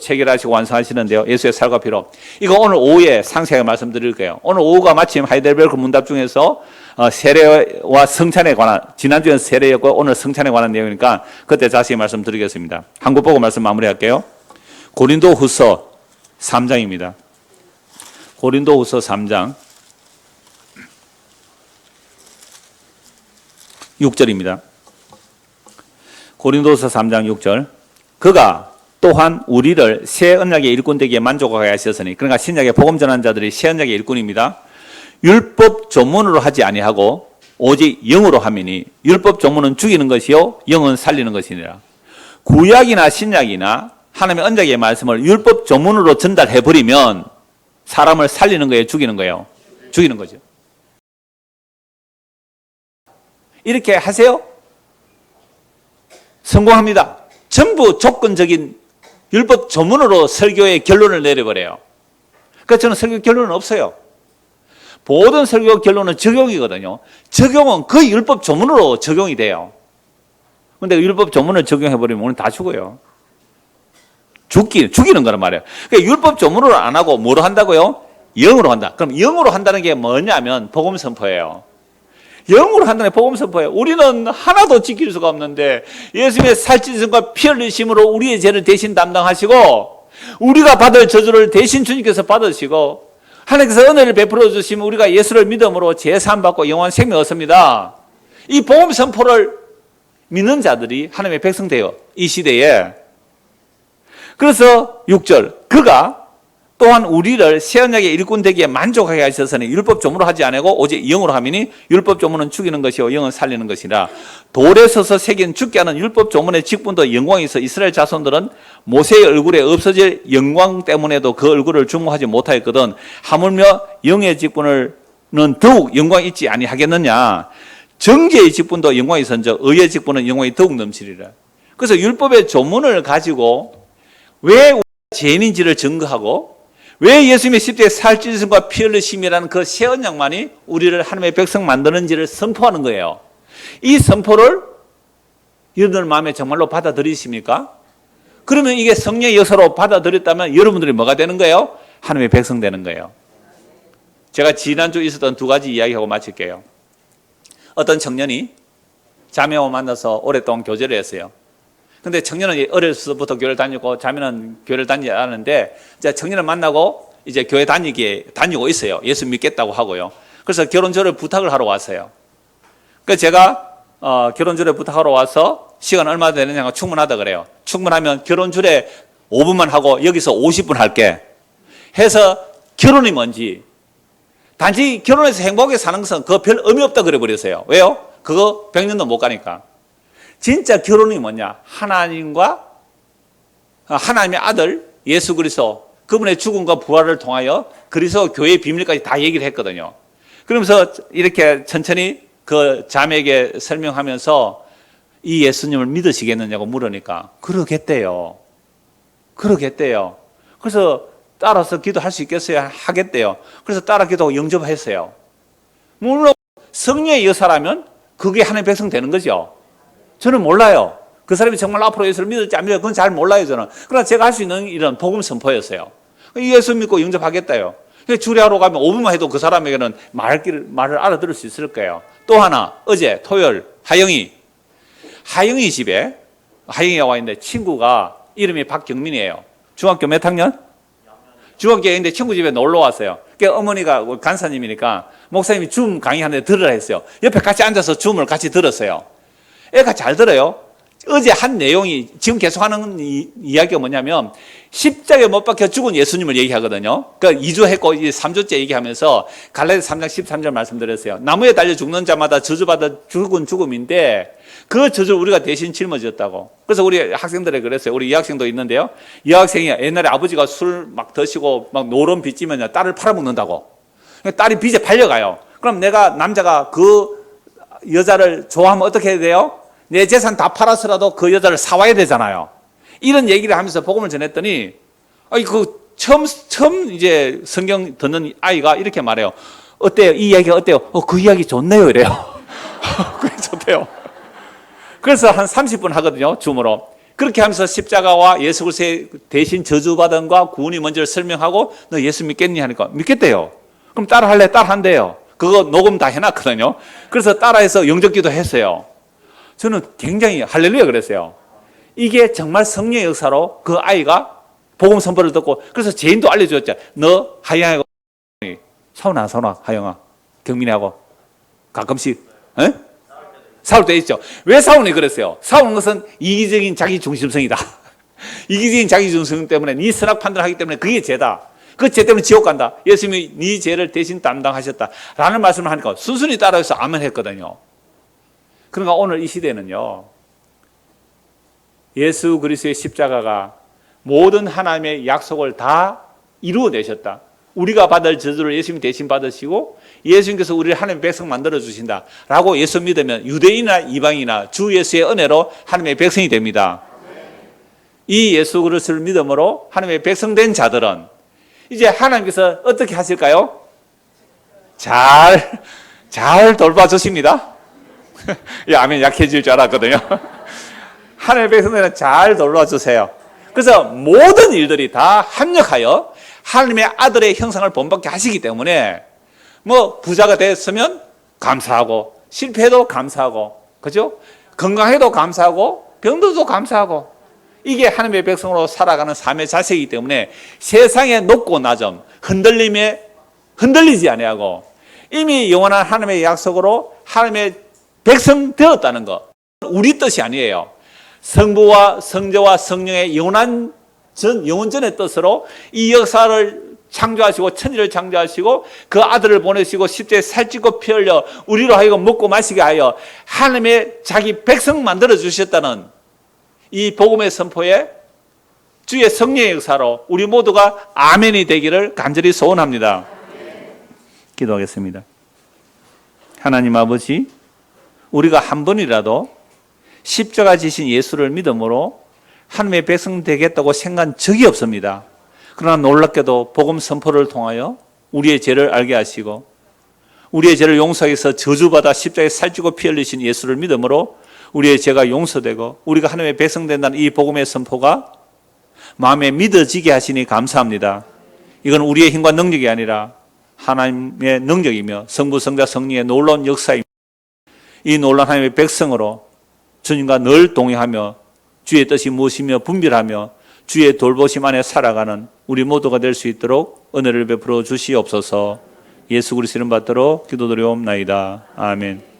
체결하시고 완성하시는데요. 예수의 살과 피로. 이거 오늘 오후에 상세하게 말씀드릴 거예요. 오늘 오후가 마침 하이델베르크 문답 중에서 세례와 성찬에 관한, 지난주에는 세례였고 오늘 성찬에 관한 내용이니까 그때 자세히 말씀드리겠습니다. 한국 보고 말씀 마무리할게요. 고린도 후서 3장입니다. 고린도 후서 3장 6절입니다. 고린도후서 3장 6절. 그가 또한 우리를 새 언약의 일꾼 되기에 만족하게 하셨으니, 그러니까 신약의 복음 전한 자들이 새 언약의 일꾼입니다. 율법 조문으로 하지 아니하고 오직 영으로 함이니 율법 조문은 죽이는 것이요 영은 살리는 것이니라. 구약이나 신약이나 하나님의 언약의 말씀을 율법 조문으로 전달해 버리면 사람을 살리는 거예요, 죽이는 거예요? 죽이는 거죠. 이렇게 하세요? 성공합니다. 전부 조건적인 율법 조문으로 설교의 결론을 내려버려요. 그래서 저는 설교 결론은 없어요. 모든 설교 결론은 적용이거든요. 적용은 그 율법 조문으로 적용이 돼요. 근데 율법 조문을 적용해버리면 오늘 다 죽어요. 죽이는 거란 말이에요. 그러니까 율법 조문으로 안 하고 뭐로 한다고요? 영으로 한다. 그럼 영으로 한다는 게 뭐냐면 복음 선포예요. 영으로 한다는 게 복음 선포예요. 우리는 하나도 지킬 수가 없는데 예수님의 살찌심과 피 흘리심으로 우리의 죄를 대신 담당하시고 우리가 받을 저주를 대신 주님께서 받으시고 하나님께서 은혜를 베풀어 주시면 우리가 예수를 믿음으로 제사함 받고 영원한 생명 얻습니다. 이 복음 선포를 믿는 자들이 하나님의 백성 돼요. 이 시대에. 그래서 6절. 그가 또한 우리를 새 언약의 일꾼 되기에 만족하게 하셨으니 율법 조문으로 하지 아니고 오직 영으로 함이니 율법 조문은 죽이는 것이요 영은 살리는 것이라. 돌에 서서 새긴 죽게 하는 율법 조문의 직분도 영광이 있어 이스라엘 자손들은 모세의 얼굴에 없어질 영광 때문에도 그 얼굴을 주목하지 못하였거든. 하물며 영의 직분은 더욱 영광이 있지 아니하겠느냐. 정죄의 직분도 영광이 있은즉 의의 직분은 영광이 더욱 넘치리라. 그래서 율법의 조문을 가지고 왜 죄인인지를 증거하고 왜 예수님의 십자가의 살찌으심과 피 흘리심이라는 그 새 언약만이 우리를 하나님의 백성 만드는지를 선포하는 거예요. 이 선포를 여러분들 마음에 정말로 받아들이십니까? 그러면 이게 성령의 역사로 받아들였다면 여러분들이 뭐가 되는 거예요? 하나님의 백성 되는 거예요. 제가 지난주 있었던 두 가지 이야기하고 마칠게요. 어떤 청년이 자매와 만나서 오랫동안 교제를 했어요. 근데 청년은 어려서부터 교회를 다니고 자매는 교회를 다니지 않았는데 이제 청년을 만나고 이제 교회 다니고 있어요. 예수 믿겠다고 하고요. 그래서 결혼조례 부탁을 하러 왔어요. 그래서 제가 결혼조례 부탁하러 와서 시간 얼마 되느냐가 충분하다 그래요. 충분하면 결혼조례 5분만 하고 여기서 50분 할게 해서 결혼이 뭔지, 단지 결혼해서 행복하게 사는 것은 그거 별 의미 없다 그래 버렸어요. 왜요? 그거 100년도 못 가니까. 진짜 결혼이 뭐냐? 하나님의 아들 예수 그리스도, 그분의 죽음과 부활을 통하여 그리스도 교회의 비밀까지 다 얘기를 했거든요. 그러면서 이렇게 천천히 그 자매에게 설명하면서 이 예수님을 믿으시겠느냐고 물으니까 그러겠대요. 그래서 따라서 기도할 수 있겠어요? 하겠대요. 그래서 따라 기도하고 영접했어요. 물론 성령의 여사라면 그게 하나님의 백성 되는 거죠. 저는 몰라요. 그 사람이 정말 앞으로 예수를 믿을지 안 믿을지 그건 잘 몰라요, 저는. 그러나 제가 할 수 있는 일은 복음 선포였어요. 예수 믿고 영접하겠다요. 주례하러 가면 5분만 해도 그 사람에게는 말을 알아들을 수 있을 거예요. 또 하나, 어제 토요일 하영이 집에 하영이가 와 있는데 친구가 이름이 박경민이에요. 중학교 몇 학년? 중학교에 있는데 친구 집에 놀러 왔어요. 그러니까 어머니가 간사님이니까 목사님이 줌 강의하는데 들으라 했어요. 옆에 같이 앉아서 줌을 같이 들었어요. 애가 잘 들어요. 어제 한 내용이 지금 계속하는 이야기가 뭐냐면 십자가에 못 박혀 죽은 예수님을 얘기하거든요. 그러니까 2주 했고 이제 3주째 얘기하면서 갈라디아서 3장 13절 말씀드렸어요. 나무에 달려 죽는 자마다 저주받아 죽은 죽음인데 그 저주를 우리가 대신 짊어졌다고. 그래서 우리 학생들에 그랬어요. 우리 여학생도 있는데요. 여학생이 옛날에 아버지가 술 막 드시고 막 노름 빚지면 딸을 팔아먹는다고. 딸이 빚에 팔려가요. 그럼 내가 남자가 그 여자를 좋아하면 어떻게 해야 돼요? 내 재산 다 팔아서라도 그 여자를 사와야 되잖아요. 이런 얘기를 하면서 복음을 전했더니, 처음 이제 성경 듣는 아이가 이렇게 말해요. 어때요? 이 이야기가 어때요? 그 이야기 좋네요. 이래요. 그래, 좋대요. 그래서 한 30분 하거든요. 줌으로. 그렇게 하면서 십자가와 예수 그리스도의 대신 저주받음과 구원이 뭔지를 설명하고 너 예수 믿겠니? 하니까 믿겠대요. 그럼 따라할래? 따라한대요. 그거 녹음 다 해놨거든요. 그래서 따라해서 영접기도 했어요. 저는 굉장히 할렐루야 그랬어요. 이게 정말 성령의 역사로 그 아이가 복음 선포를 듣고, 그래서 제인도 알려줬죠. 너 하영하고 사우나 하영아 경민이하고 가끔씩 싸울 때 있죠. 왜 싸우니 그랬어요. 싸우는 것은 이기적인 자기 중심성이다. 이기적인 자기 중심성 때문에 네 선악 판단하기 때문에 그게 죄다. 그 죄 때문에 지옥 간다. 예수님이 네 죄를 대신 담당하셨다 라는 말씀을 하니까 순순히 따라해서 아멘 했거든요. 그러니까 오늘 이 시대는요, 예수 그리스도의 십자가가 모든 하나님의 약속을 다 이루어내셨다. 우리가 받을 저주를 예수님이 대신 받으시고 예수님께서 우리를 하나님의 백성 만들어 주신다 라고 예수 믿으면 유대인이나 이방이나 주 예수의 은혜로 하나님의 백성이 됩니다. 이 예수 그리스도를 믿음으로 하나님의 백성된 자들은 이제 하나님께서 어떻게 하실까요? 잘 돌봐주십니다. 아멘 약해질 줄 알았거든요. 하나님의 백성들은 잘 돌봐주세요. 그래서 모든 일들이 다 합력하여 하나님의 아들의 형상을 본받게 하시기 때문에 뭐 부자가 됐으면 감사하고 실패해도 감사하고 그죠? 건강해도 감사하고 병들어도 감사하고 이게 하나님의 백성으로 살아가는 삶의 자세이기 때문에 세상의 높고 낮음 흔들리지 아니하고 이미 영원한 하나님의 약속으로 하나님의 백성 되었다는 것, 우리 뜻이 아니에요. 성부와 성자와 성령의 영원전의 뜻으로 이 역사를 창조하시고 천지를 창조하시고 그 아들을 보내시고 십자가에 살찌고 피 흘려 우리로 하여금 먹고 마시게 하여 하나님의 자기 백성 만들어 주셨다는 이 복음의 선포에 주의 성령의 역사로 우리 모두가 아멘이 되기를 간절히 소원합니다. 기도하겠습니다. 하나님 아버지, 우리가 한 번이라도 십자가 지신 예수를 믿음으로 하나님의 백성 되겠다고 생각한 적이 없습니다. 그러나 놀랍게도 복음 선포를 통하여 우리의 죄를 알게 하시고 우리의 죄를 용서하기 위해서 저주받아 십자가에 살찌고 피 흘리신 예수를 믿음으로 우리의 죄가 용서되고 우리가 하나님의 백성 된다는 이 복음의 선포가 마음에 믿어지게 하시니 감사합니다. 이건 우리의 힘과 능력이 아니라 하나님의 능력이며 성부, 성자, 성령의 놀라운 역사입니다. 이 놀라운 하나님의 백성으로 주님과 늘 동행하며 주의 뜻이 무엇이며 분별하며 주의 돌보심 안에 살아가는 우리 모두가 될 수 있도록 은혜를 베풀어 주시옵소서. 예수 그리스도 이름 받들어 기도드리옵나이다. 아멘.